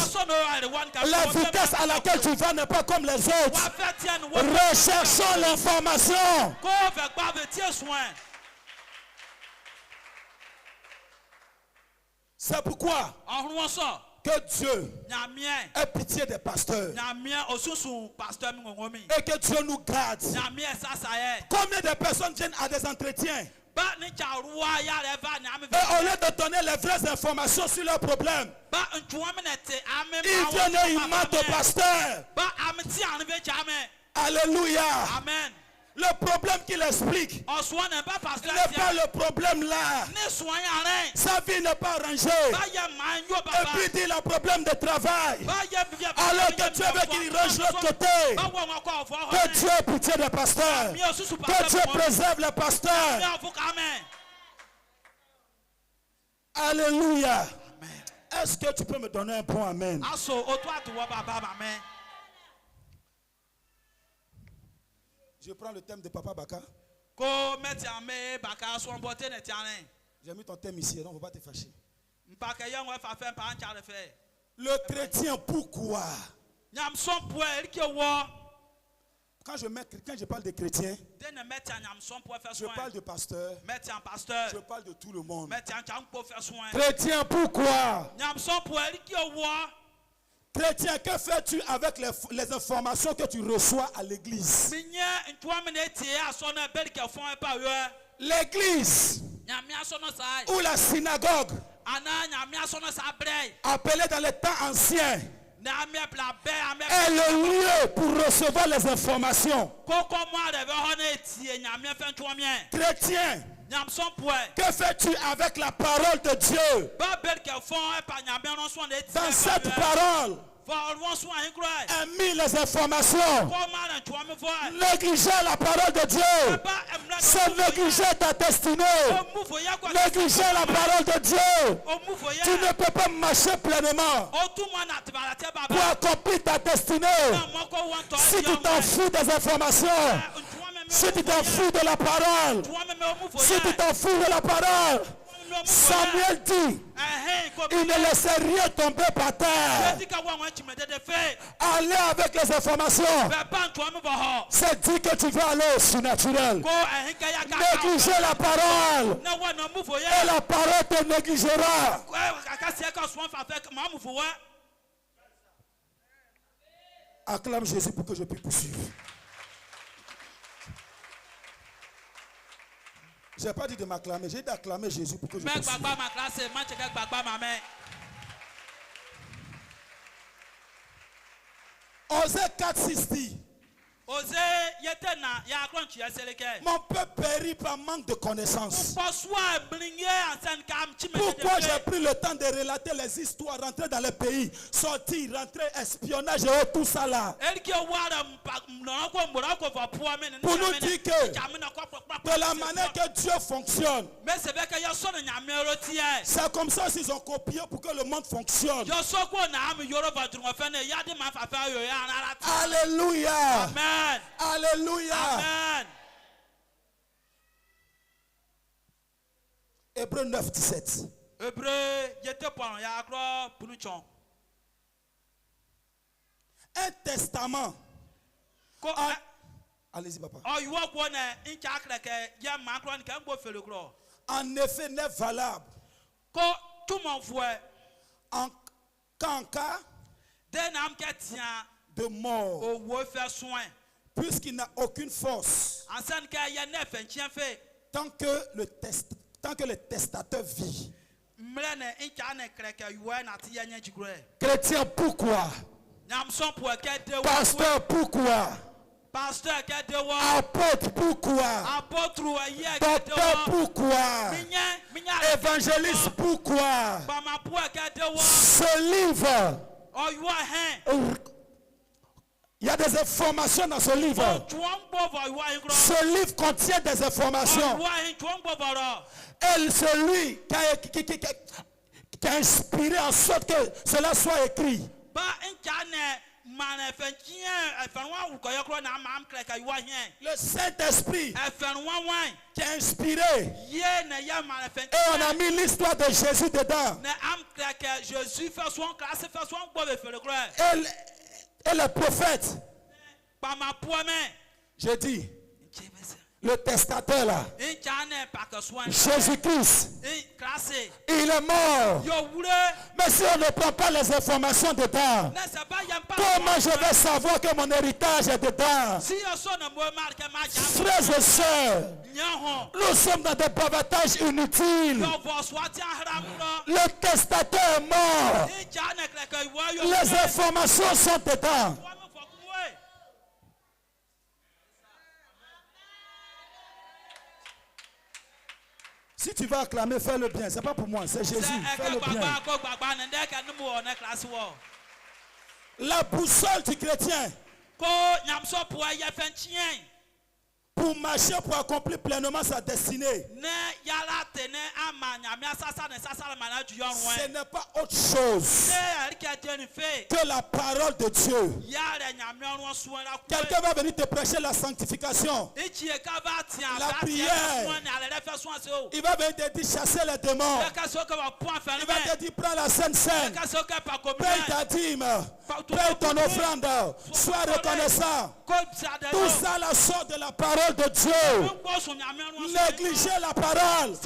Speaker 2: La vitesse à laquelle tu vas n'est pas comme les autres. Recherchons l'information. C'est pourquoi que Dieu ait pitié des pasteurs et que Dieu nous garde. Combien de personnes viennent à des entretiens et au lieu de donner les vraies informations sur leurs problèmes, ils viennent et ils mentent au pasteur. Alléluia. Amen. Le problème qu'il explique n'est pas le problème là. Sa vie n'est pas arrangée. Et puis il dit le problème de travail. Alors que Dieu veut qu'il range l'autre côté. Que Dieu ait pitié des pasteurs. Que Dieu préserve les pasteurs. Alléluia. Est-ce que tu peux me donner un bon amen? Je prends le thème de Papa Baka. J'ai mis ton thème ici, donc on ne va pas te fâcher. Le chrétien, pourquoi? Quand je parle de chrétien, je parle de pasteur, je parle de tout le monde. Chrétien, pourquoi? Chrétien, que fais-tu avec les informations que tu reçois à l'église? L'église ou la synagogue, appelée dans les temps anciens, est le lieu pour recevoir les informations. Chrétien, que fais-tu avec la parole de Dieu? Dans cette parole, mis les informations. Négliger la parole de Dieu, c'est négliger ta destinée. Négliger la parole de Dieu. Tu ne peux pas marcher pleinement pour accomplir ta destinée si tu t'en fous des informations. Si tu t'en fous de la parole. Si tu t'en fous de la parole. Samuel dit, il ne laissait rien tomber par terre. Aller avec les informations, c'est dire que tu vas aller au surnaturel. Négliger la parole, et la parole te négligera. Acclame Jésus pour que je puisse poursuivre. Je n'ai pas dit de m'acclamer, j'ai dit d'acclamer Jésus pour que je puisse poursuive. Osée 4:6 dit, mon peuple périt par manque de connaissances. Pourquoi j'ai pris le temps de relater les histoires, rentrer dans le pays, sortir, rentrer, espionnage et tout ça là. Pour nous dire que de la manière que Dieu fonctionne, c'est comme ça qu'ils ont copié pour que le monde fonctionne. Alléluia.
Speaker 3: Amen.
Speaker 2: Alléluia.
Speaker 3: Amen.
Speaker 2: Hébreux 9:17. Un testament. Allez-y, papa. En effet, n'est valable qu'en cas de mort, puisqu'il n'a aucune force, tant que le testateur vit. Chrétien, pourquoi? Pasteur, pourquoi? Apôtre, pourquoi? Docteur, pourquoi? Évangéliste, pourquoi? Ce livre, il y a des informations dans ce livre. Ce livre contient des informations. Et celui qui a inspiré en sorte que cela soit écrit. Le Saint-Esprit qui a inspiré. Et on a mis l'histoire de Jésus dedans. Et le prophète. J'ai dit. Le testateur là, Jésus-Christ, il est mort. Mais si on ne prend pas les informations dedans, comment je vais savoir que mon héritage est dedans? Frères et sœurs, nous sommes dans des bavardages inutiles. Le testateur est mort. Les informations sont dedans. Si tu vas acclamer, fais-le bien. C'est pas pour moi, c'est Jésus. Fais-le bien. La boussole du chrétien. Pour marcher, pour accomplir pleinement sa destinée. Ce n'est pas autre chose que la parole de Dieu. Quelqu'un va venir te prêcher la sanctification, la prière. Il va venir te dire chasser les démons. Il va te dire prends la Sainte Seine, paye ta dîme, paye ton offrande, sois reconnaissant. Tout ça la sort de la parole de Dieu. Négliger la parole,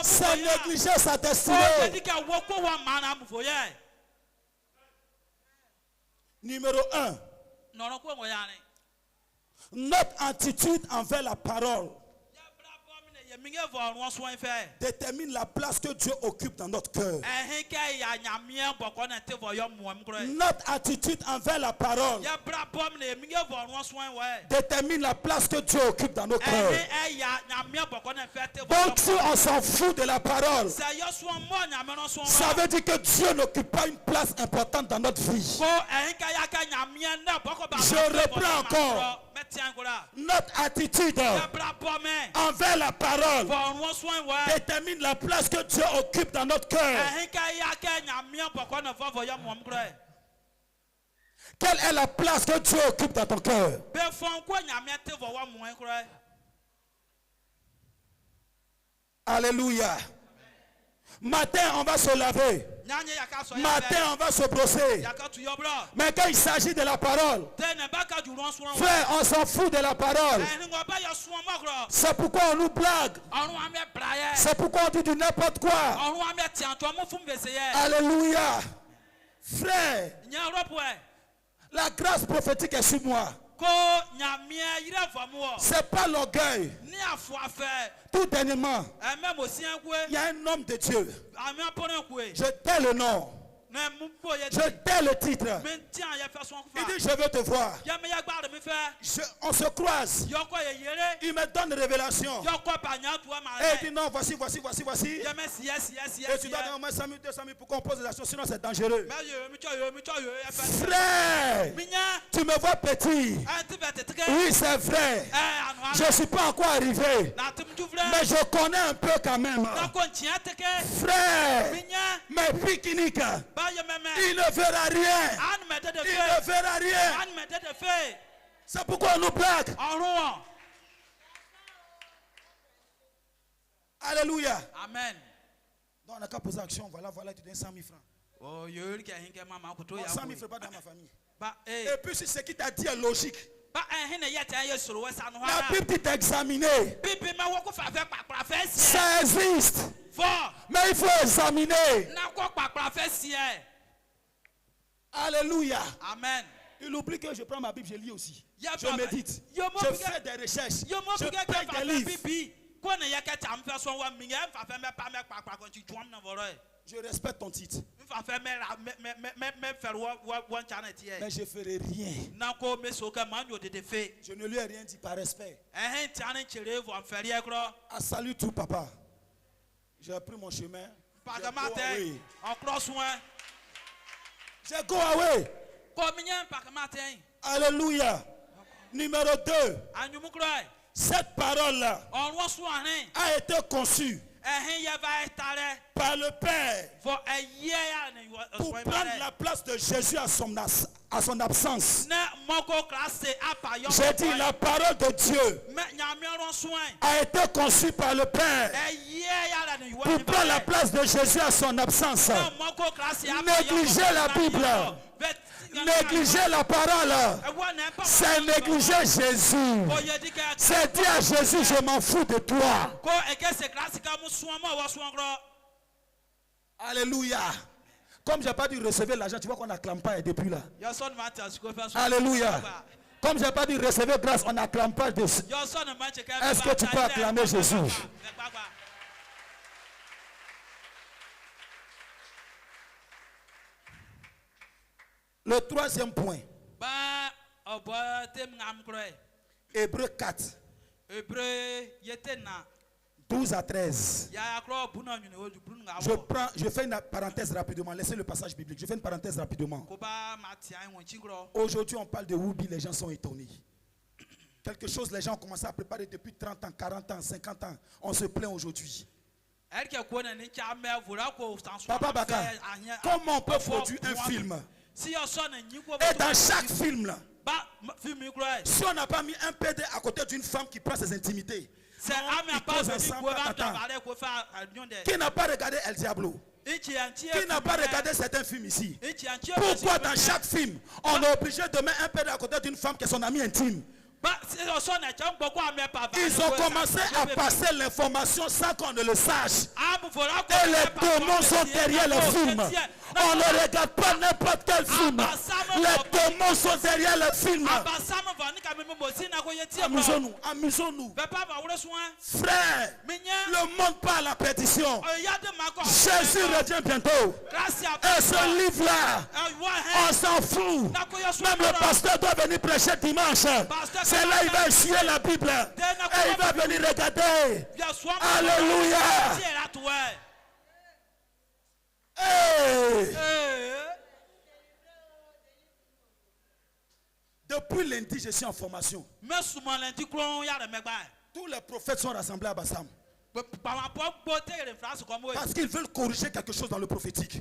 Speaker 2: c'est négliger sa destinée. Numéro 1. Notre attitude envers la parole détermine la place que Dieu occupe dans notre cœur. Notre attitude envers la parole détermine la place que Dieu occupe dans nos cœurs. Donc si on s'en fout de la parole, ça veut dire que Dieu n'occupe pas une place importante dans notre vie. Je reprends encore. Notre attitude envers la parole détermine la place que Dieu occupe dans notre cœur. Quelle est la place que Dieu occupe dans ton cœur? Alléluia. Matin, on va se laver. Matin, on va se brosser. Mais quand il s'agit de la parole, frère, on s'en fout de la parole. C'est pourquoi on nous blague. C'est pourquoi on dit du n'importe quoi. Alléluia. Frère, la grâce prophétique est sur moi. C'est pas l'orgueil. Tout dernièrement, il y a un homme de Dieu. Je tais le nom. Je tais le titre. Il dit je veux te voir. On se croise. Il me donne une révélation. Et il dit non, voici. Et tu dois donner au moins 100 000, 200 000 pour qu'on pose des actions, sinon c'est dangereux. Frère, tu me vois petit. Oui, c'est vrai. Je ne suis pas encore arrivé. Mais je connais un peu quand même. Frère, mais pique-nique. Il ne verra rien. Il ne verra rien. C'est pourquoi on nous blague. Alléluia.
Speaker 3: Amen.
Speaker 2: Donc on n'a qu'à poser action. Voilà, tu donnes 100 000 francs. 100 000 francs pas dans ma famille. Et puis si ce qui t'a dit est logique. La Bible dit d'examiner. Ça existe. Mais il faut examiner. Alléluia.
Speaker 3: Amen.
Speaker 2: Il oublie que je prends ma Bible, je lis aussi.
Speaker 3: Ya
Speaker 2: Je
Speaker 3: papa.
Speaker 2: médite.
Speaker 3: Yo mo
Speaker 2: Je
Speaker 3: pique-
Speaker 2: fais des recherches.
Speaker 3: Yo mo
Speaker 2: Je
Speaker 3: pique
Speaker 2: paye
Speaker 3: que
Speaker 2: des livres.
Speaker 3: bibi. Ko na ya ka tam fa so wa mi ya fa fe me pa me pa kon ti twam na voro e.
Speaker 2: Je respecte ton titre.
Speaker 3: Fa fe me faire one channel ti e.
Speaker 2: Mais je ne ferai rien.
Speaker 3: Na ko me so ka man yo de fe.
Speaker 2: Je ne lui ai rien dit par respect.
Speaker 3: Eh ti an chere vo faire ye kro.
Speaker 2: Ah, salut tout, papa. J'ai pris mon chemin.
Speaker 3: Pa
Speaker 2: J'ai
Speaker 3: ka
Speaker 2: go
Speaker 3: matin.
Speaker 2: away.
Speaker 3: En cross one.
Speaker 2: J'ai go away.
Speaker 3: Ko mi nyen pa ka matin.
Speaker 2: Alléluia. Numéro 2.
Speaker 3: Anyu mu kro e.
Speaker 2: Cette parole-là
Speaker 3: On lo so ahin.
Speaker 2: a été conçue
Speaker 3: Eh ya va etare.
Speaker 2: par le Père
Speaker 3: Vo ye ya ne
Speaker 2: pour prendre la place de Jésus à son absence.
Speaker 3: Ne moko classe apa yo.
Speaker 2: J'ai dit la parole de Dieu
Speaker 3: Me nyame ron soin.
Speaker 2: a été conçue par le Père pour prendre la place de Jésus à son absence. Négliger la Bible, négliger la parole, c'est négliger Jésus. C'est dire à Jésus, je m'en fous de toi. Alléluia. Comme je n'ai pas dû recevoir l'argent, tu vois qu'on n'acclame pas depuis là. Alléluia. Comme je n'ai pas dû recevoir grâce, on n'acclame pas dessus. Est-ce que tu peux acclamer Jésus? Le troisième point. Hébreux 4. 12 à 13. Je fais une parenthèse rapidement. Laissez le passage biblique. Je fais une parenthèse rapidement. Aujourd'hui, on parle de Woubi. Les gens sont étonnés. Quelque chose, les gens ont commencé à préparer depuis 30 ans, 40 ans, 50 ans. On se plaint aujourd'hui. Papa Baka, comment on peut produire un film? Et dans chaque film, là, si on n'a pas mis un PD à côté d'une femme qui prend ses intimités, qui n'a pas regardé El Diablo, qui n'a pas regardé certains films ici, pourquoi dans chaque film on est obligé de mettre un PD à côté d'une femme qui est son amie intime? Ils ont commencé à passer l'information sans qu'on ne le sache. Et les démons sont derrière le film. On ne regarde pas n'importe quel film. Les démons sont derrière le film. Amusons-nous, amusons-nous. Frère, le monde part à la pétition. Jésus revient bientôt. Et ce livre-là, on s'en fout. Même le pasteur doit venir prêcher dimanche. C'est là il va essuyer la Bible. Et il va venir regarder. Alléluia. Hey. Depuis lundi, je suis en formation. Tous les prophètes sont rassemblés à Bassam. Parce qu'ils veulent corriger quelque chose dans le prophétique. Et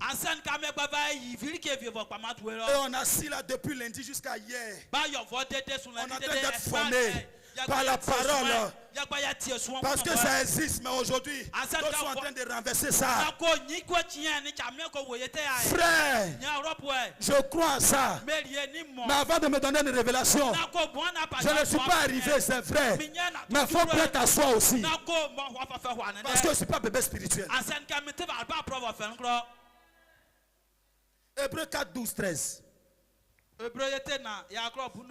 Speaker 2: on a assis là depuis lundi jusqu'à hier. On est en train d'être formés par la parole. Parce que ça existe, mais aujourd'hui, d'autres sont en train de renverser ça. Frère, je crois à ça. Mais avant de me donner une révélation, je ne suis pas arrivé, c'est vrai. Mais il faut prêter à soi aussi. Parce que je ne suis pas bébé spirituel. Hébreux 4, 12, 13.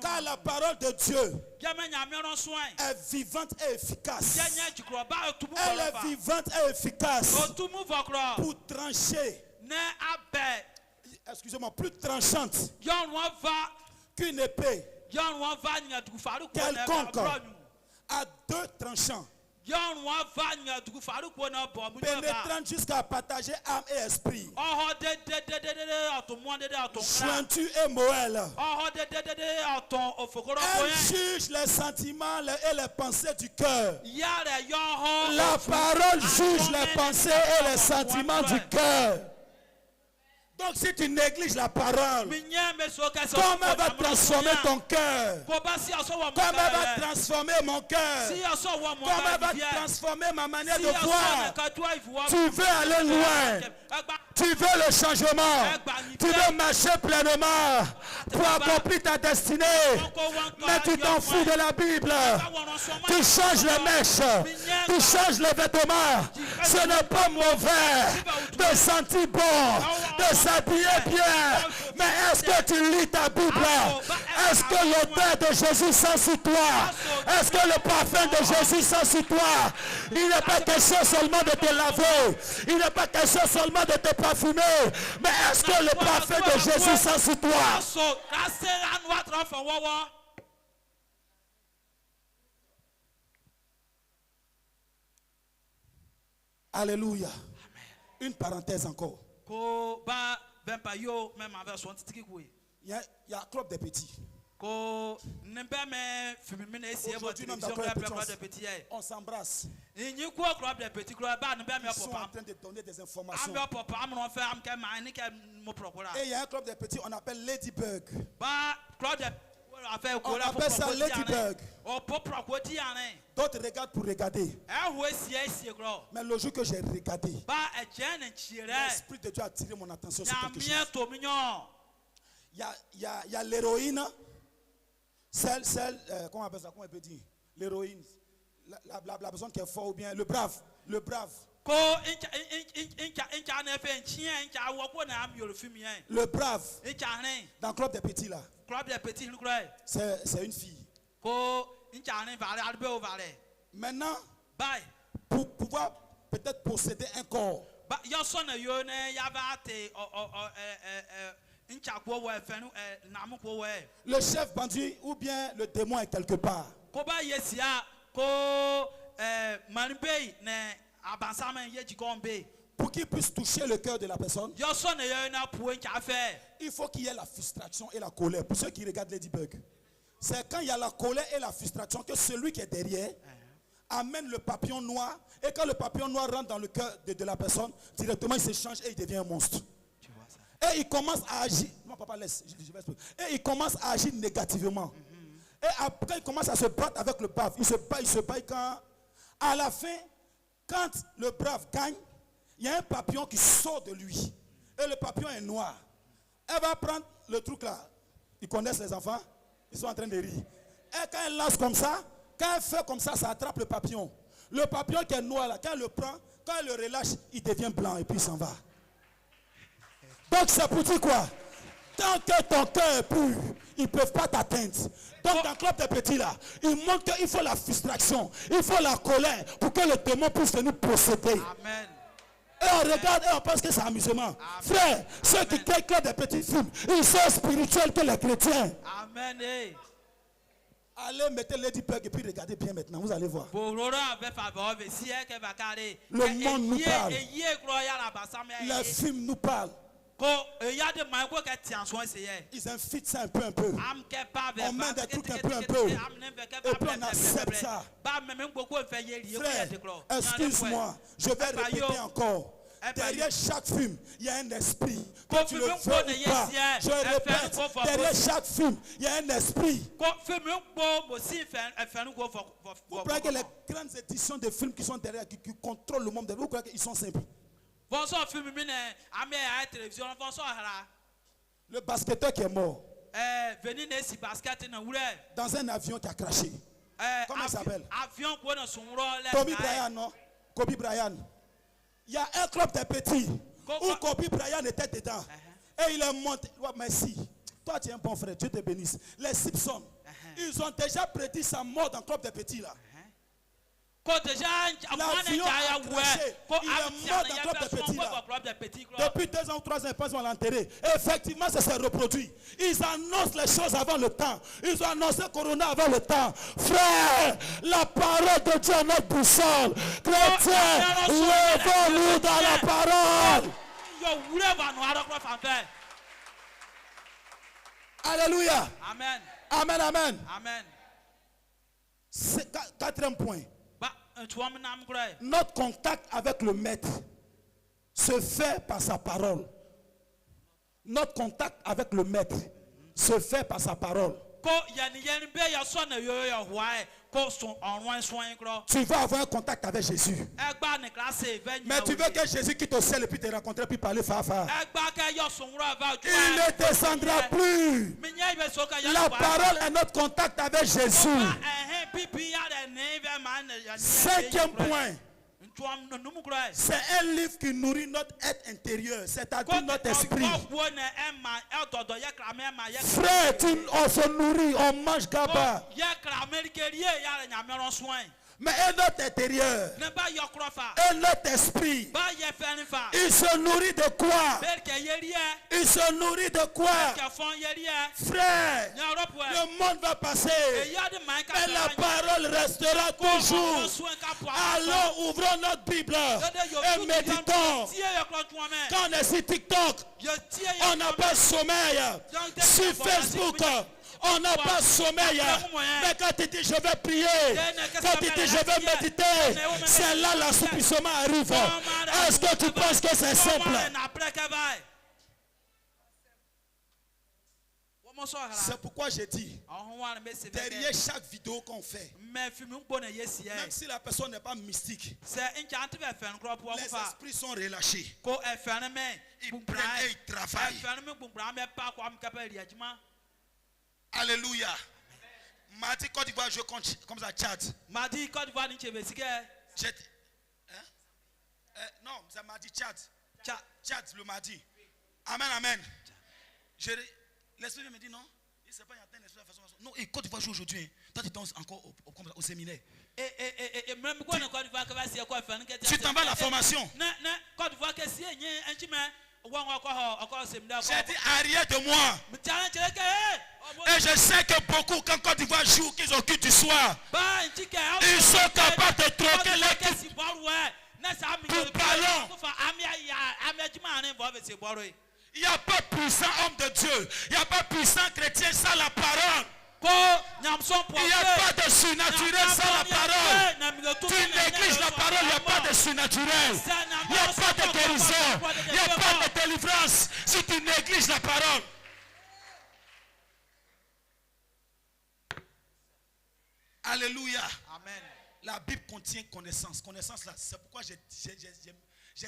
Speaker 2: Car la parole de Dieu est vivante et efficace. Elle est vivante et efficace pour trancher. Excusez-moi, plus tranchante qu'une épée quelconque à deux tranchants, pénétrant jusqu'à partager âme et esprit, jointure et moelle. Elle juge les sentiments et les pensées du cœur. La parole juge les pensées et les sentiments du cœur. Donc si tu négliges la parole, comment elle va transformer ton cœur? Comment elle va transformer mon cœur? Comment elle va transformer ma manière de voir? Tu veux aller loin. Tu veux le changement. Tu veux marcher pleinement pour accomplir ta destinée. Mais tu t'en fous de la Bible. Tu changes les mèches. Tu changes les vêtements. Ce n'est pas mauvais de sentir bon. de s'habiller bien. Mais est-ce que tu lis ta Bible? Est-ce que l'odeur de Jésus sent sur toi? Est-ce que le parfum de Jésus sent sur toi? Il n'est pas question seulement de te laver. Il n'est pas question seulement de te parfumer. Mais est-ce que le parfum de Jésus sent sur toi? Alléluia. Une parenthèse encore. Il y a un club des petits. Aujourd'hui, même dans le club des petits, on s'embrasse. Ils sont en train de donner des informations. Et il y a un club des petits, on appelle Ladybug. On appelle ça Ladybug. D'autres regardent pour regarder. Mais le jour que j'ai regardé, l'Esprit de Dieu a attiré mon attention sur quelque chose. Il y a l'héroïne. Comment on appelle ça? Comment on peut dire? L'héroïne. La personne qui est forte ou bien le brave. Le brave. Le brave. Dans le club des petits là. C'est une fille. Maintenant, pour pouvoir peut-être posséder un corps, le chef bandit ou bien le démon est quelque part. Pour qu'il puisse toucher le cœur de la personne, il faut qu'il y ait la frustration et la colère. Pour ceux qui regardent Ladybug, c'est quand il y a la colère et la frustration que celui qui est derrière amène le papillon noir. Et quand le papillon noir rentre dans le cœur de la personne, directement il se change et il devient un monstre. Et il commence à agir. Non, papa, laisse. Et il commence à agir négativement. Et après, il commence à se battre avec le brave. Il se bat quand. À la fin, quand le brave gagne, il y a un papillon qui sort de lui. Et le papillon est noir. Elle va prendre le truc là. Ils connaissent les enfants. Ils sont en train de rire. Et quand elle lance comme ça, quand elle fait comme ça attrape le papillon. Le papillon qui est noir là, quand elle le prend, quand elle le relâche, il devient blanc et puis il s'en va. Donc c'est pour dire quoi? Tant que ton cœur est pur, ils ne peuvent pas t'atteindre. Donc dans le club des petits là, il montre qu'il faut la frustration, il faut la colère pour que le démon puisse venir posséder. Amen. Et on regarde et on pense que c'est amusement. Amen. Frère, ceux qui créent le club des petits films, ils sont spirituels que les chrétiens. Amen. Allez, mettez Ladybug et puis regardez bien maintenant, vous allez voir. Le monde nous parle. Les films nous parlent. Ils invitent ça un peu. On met des trucs un peu. Et puis on accepte ça. Frère, excuse-moi, je vais répéter encore. Derrière chaque film, il y a un esprit. Que tu le veux ou pas, je répète, derrière chaque film, il y a un esprit. Vous croyez que les grandes éditions de films qui sont derrière, qui contrôlent le monde, vous croyez qu'ils sont simples? Le basketteur qui est mort dans un avion qui a craché. Comment il s'appelle? Tommy Bryan, non? Kobe Bryant. Il y a un club des petits où Kobe Bryant était dedans. Et il est monté. Oh, merci. Toi, tu es un bon frère. Dieu te bénisse. Les Simpsons, ils ont déjà prédit sa mort dans le club des petits là. L'avion a crashé. Il est mort dans le club des petits là. Depuis 2 ans ou 3 ans, ils pensent qu'on l'a enterré. Et effectivement, ça s'est reproduit. Ils annoncent les choses avant le temps. Ils ont annoncé Corona avant le temps. Frère, la parole de Dieu est notre boussole. Chrétiens, levons-nous dans la parole. Alléluia. Amen. Amen, amen. Amen. 4e point. Notre contact avec le maître se fait par sa parole. Notre contact avec le maître se fait par sa parole. Tu vas avoir un contact avec Jésus. Mais tu veux que Jésus quitte au ciel et puis te rencontrer puis parler fafa. Il ne descendra plus. La parole est notre contact avec Jésus. 5e point. C'est un livre qui nourrit notre être intérieur, c'est-à-dire notre esprit. Frère, on se nourrit, on mange gaba. Mais un autre intérieur, un autre esprit, il se nourrit de quoi? Il se nourrit de quoi? Frère, le monde va passer, mais la parole restera toujours. Allons, ouvrons notre Bible et méditons. Quand on est sur TikTok, on n'a pas sommeil. Sur Facebook, on n'a pas sommeil. Mais quand tu dis je vais prier, quand tu dis je vais méditer, c'est là l'assouplissement arrive. Est-ce que tu penses que c'est simple? C'est pourquoi j'ai dit, derrière chaque vidéo qu'on fait, même si la personne n'est pas mystique, les esprits sont relâchés. Ils prennent et ils travaillent. Alléluia. Mardi Côte d'Ivoire, je compte comme ça, Tchad. Mardi Côte d'Ivoire, non, c'est mardi Tchad. Tchad, le mardi. Amen, amen. L'esprit me dit non. Il ne sait pas, il y a un esprit de la façon. Non, et Côte d'Ivoire joue aujourd'hui. Toi, tu es encore au séminaire. Tu t'en vas à la formation. J'ai dit arrière de moi. Et je sais que beaucoup, quand Côte d'Ivoire joue, qu'ils occupent du soir, ils sont capables de troquer l'équipe pour ballon. Il n'y a pas puissant homme de Dieu. Il n'y a pas puissant chrétien sans la parole. Il n'y a pas de surnaturel sans la parole. Tu négliges la parole, il n'y a pas de surnaturel. Il n'y a pas de guérison. Il n'y a pas de délivrance si tu négliges la parole. Alléluia. Amen. La Bible contient connaissance. Connaissance là, c'est pourquoi j'ai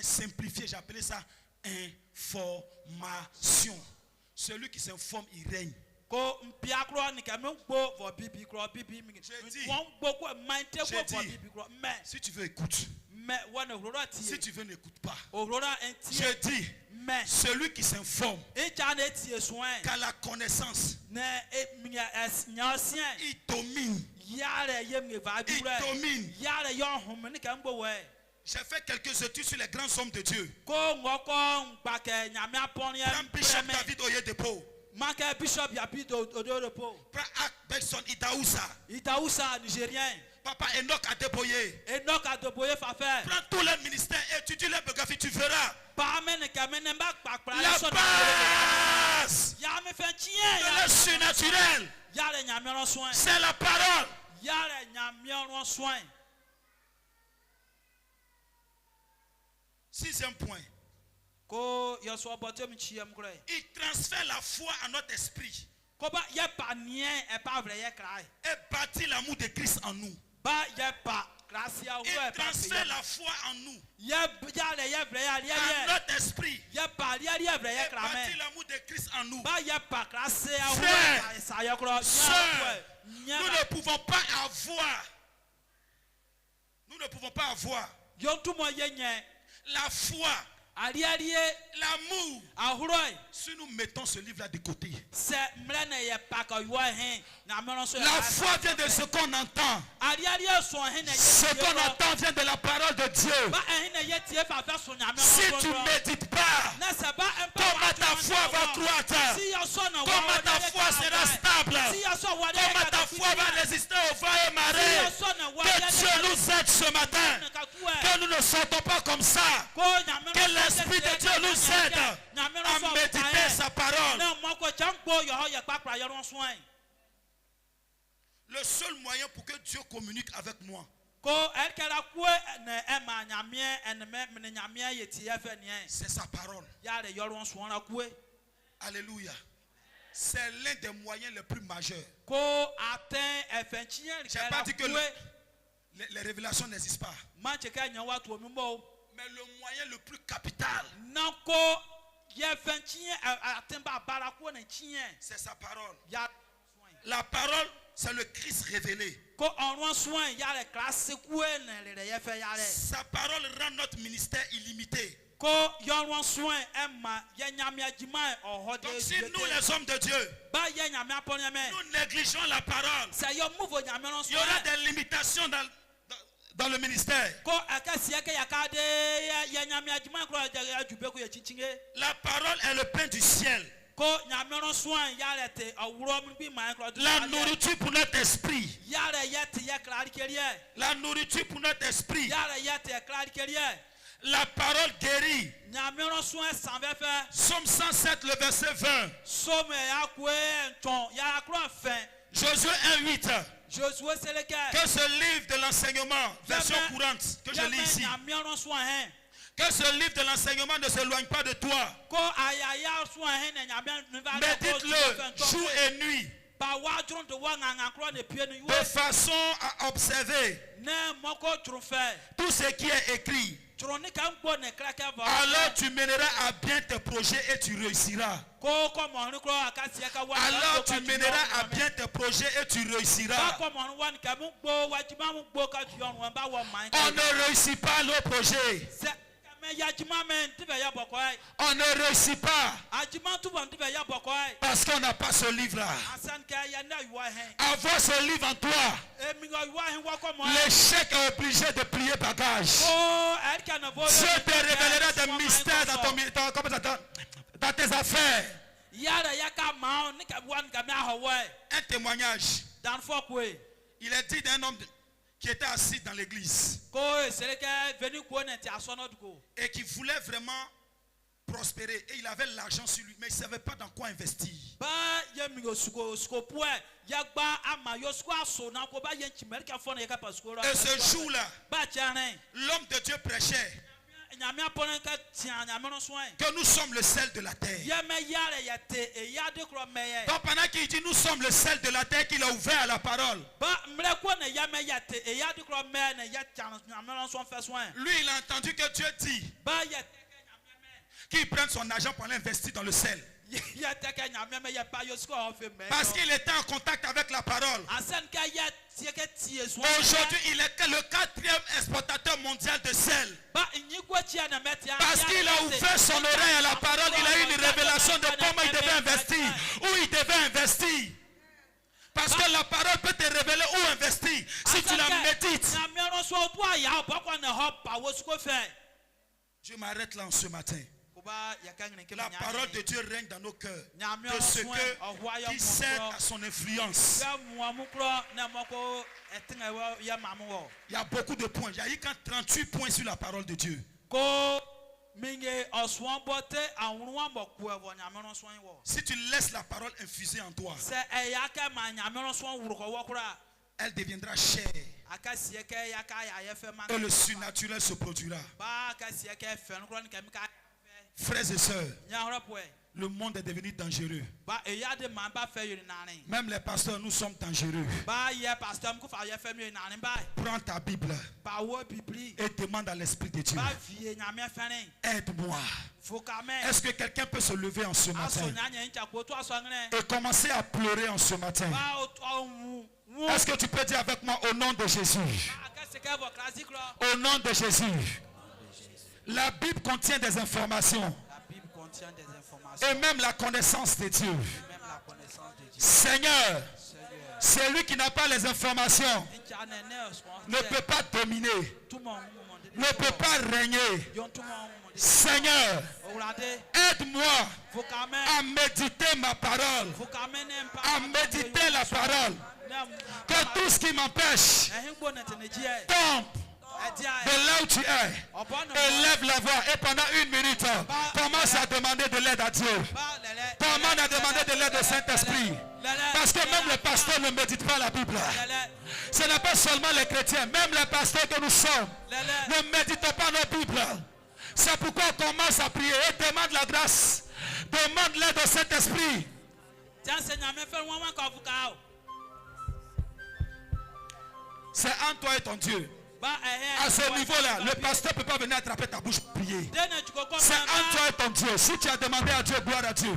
Speaker 2: simplifié, j'ai appelé ça information. Celui qui s'informe, il règne. Si tu veux, écoute. Si tu veux, n'écoute pas. Je dis, celui qui s'informe, car la connaissance, il domine. Il domine. J'ai fait quelques études sur les grands hommes de Dieu. Prends Bishop David Oyedepo. Prends Akbekson Idaousa. Nigérien. Papa Enoch Adeboye. Prends tous les ministères, étudie les biographies, tu verras. La base de le surnaturel, c'est la parole. Sixième point. Il transfère la foi à notre esprit et bâtit l'amour de Christ en nous. Il transfère la foi en nous à notre esprit et bâtit l'amour de Christ en nous. Frères, sœurs, nous ne pouvons pas avoir la foi, l'amour, si nous mettons ce livre-là de côté. La foi vient de ce qu'on entend. Ce qu'on entend vient de la parole de Dieu. Si tu ne médites pas, comment ta foi va croître? Comment ta foi sera stable? Comment ta foi va résister aux vents et marées? Que Dieu nous aide ce matin. Que nous ne sortons pas comme ça. Que l'Esprit de Dieu nous aide à méditer sa parole. Le seul moyen pour que Dieu communique avec moi, c'est sa parole. Alléluia. C'est l'un des moyens les plus majeurs. Je n'ai pas dit que les révélations n'existent pas. Mais le moyen le plus capital, c'est sa parole. La parole, c'est le Christ révélé. Sa parole rend notre ministère illimité. Donc si nous les hommes de Dieu, nous négligeons la parole, il y aura des limitations dans le ministère. La parole est le pain du ciel. La nourriture pour notre esprit. La nourriture pour notre esprit. La parole guérit. Somme 107, le verset 20. Josué 1:8. Que ce livre de l'enseignement, version courante, que je lis ici. Que ce livre de l'enseignement ne s'éloigne pas de toi. Médite-le jour et nuit, de façon à observer tout ce qui est écrit. Alors tu mèneras à bien tes projets et tu réussiras. Alors tu mèneras à bien tes projets et tu réussiras. On ne réussit pas nos projets. On ne réussit pas parce qu'on n'a pas ce livre-là. Avoir ce livre en toi, l'échec est obligé de plier bagage. Dieu te révélera des mystères dans tes affaires. Un témoignage. Il est dit d'un homme qui était assis dans l'église et qui voulait vraiment prospérer, et il avait l'argent sur lui mais il ne savait pas dans quoi investir. Et ce jour-là, l'homme de Dieu prêchait que nous sommes le sel de la terre. Donc pendant qu'il dit nous sommes le sel de la terre, qu'il a ouvert à la parole, lui il a entendu que Dieu dit qu'il prenne son argent pour l'investir dans le sel. Parce qu'il était en contact avec la parole. Aujourd'hui, il est le 4e exportateur mondial de sel. Parce qu'il a ouvert son oreille à la parole, il a eu une révélation de comment il devait investir, où il devait investir. Parce que la parole peut te révéler où investir si tu la médites. Je m'arrête là en ce matin. La parole de Dieu règne dans nos cœurs. Que ceux qui cèdent à son influence. Il y a beaucoup de points. Il y a eu 38 points sur la parole de Dieu. Si tu laisses la parole infuser en toi, elle deviendra chair. Et le surnaturel se produira. Frères et sœurs, le monde est devenu dangereux. Même les pasteurs, nous sommes dangereux. Prends ta Bible et demande à l'Esprit de Dieu: aide-moi. Est-ce que quelqu'un peut se lever en ce matin et commencer à pleurer en ce matin? Est-ce que tu peux dire avec moi au nom de Jésus? Au nom de Jésus. La Bible contient des informations. Et même la connaissance de Dieu. Seigneur, celui qui n'a pas les informations ne peut pas dominer, ne peut pas régner. Seigneur, aide-moi à méditer ma parole, à méditer la parole, que tout ce qui m'empêche tombe de là où tu es. Élève la voix et pendant 1 minute, commence à demander de l'aide à Dieu. Commence à demander de l'aide au Saint-Esprit. Parce que même les pasteurs ne méditent pas la Bible. Ce n'est pas seulement les chrétiens, même les pasteurs que nous sommes ne méditent pas nos Bibles. C'est pourquoi on commence à prier et demande la grâce. Demande l'aide au Saint-Esprit. C'est en toi et ton Dieu. À ce niveau-là, le pasteur ne peut pas venir attraper ta bouche pour prier. C'est en toi et ton Dieu. Si tu as demandé à Dieu, gloire à Dieu.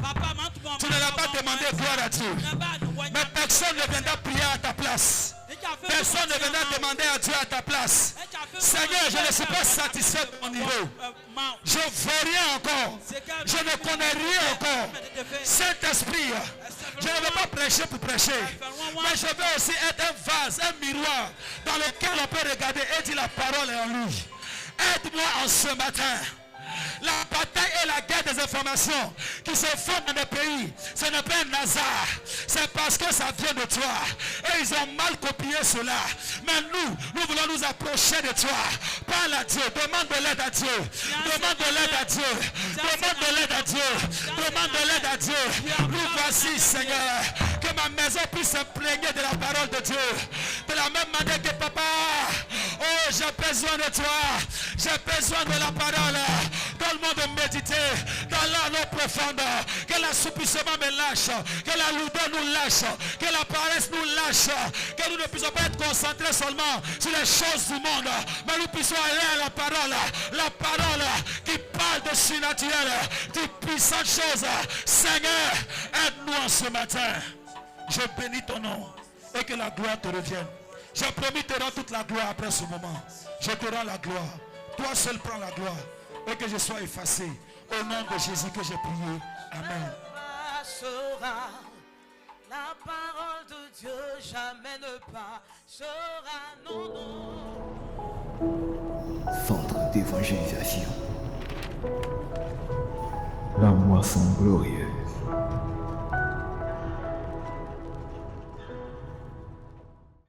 Speaker 2: Tu ne l'as pas demandé, gloire à Dieu.
Speaker 4: Mais personne ne viendra prier à ta place. Personne ne viendra demander à Dieu à ta place. Seigneur, je ne suis pas satisfait de mon niveau. Je ne veux rien encore. Je ne connais rien encore. Saint-Esprit, je ne veux pas prêcher pour prêcher. Mais je veux aussi être un vase, un miroir dans lequel on peut regarder et dire la parole est en lui. Aide-moi en ce matin. La bataille et la guerre des informations qui se font dans le pays, ce n'est pas un hasard. C'est parce que ça vient de toi. Et ils ont mal copié cela. Mais nous voulons nous approcher de toi. Parle à Dieu. Demande de l'aide à Dieu. Demande de l'aide à Dieu. Demande de l'aide à Dieu. Demande de l'aide à Dieu. Nous voici, Seigneur. Que ma maison puisse s'imprégner de la parole de Dieu. De la même manière que papa. Oh, j'ai besoin de toi. J'ai besoin de la parole. Donne-moi de méditer dans l'eau profonde. Que l'assoupissement me lâche. Que la lourdeur nous lâche. Que la paresse nous lâche. Que nous ne puissions pas être concentrés seulement sur les choses du monde. Mais nous puissions aller à la parole. La parole qui parle de surnaturel. De puissantes choses. Seigneur, aide-nous en ce matin. Je bénis ton nom. Et que la gloire te revienne. J'ai promis te rendre toute la gloire après ce moment. Je te rends la gloire. Toi seul prends la gloire. Et que je sois effacé. Au nom de Jésus que j'ai prié. Amen.
Speaker 5: La parole de Dieu jamais ne passera. Non, non.
Speaker 1: Centre d'évangélisation. La moisson glorieuse.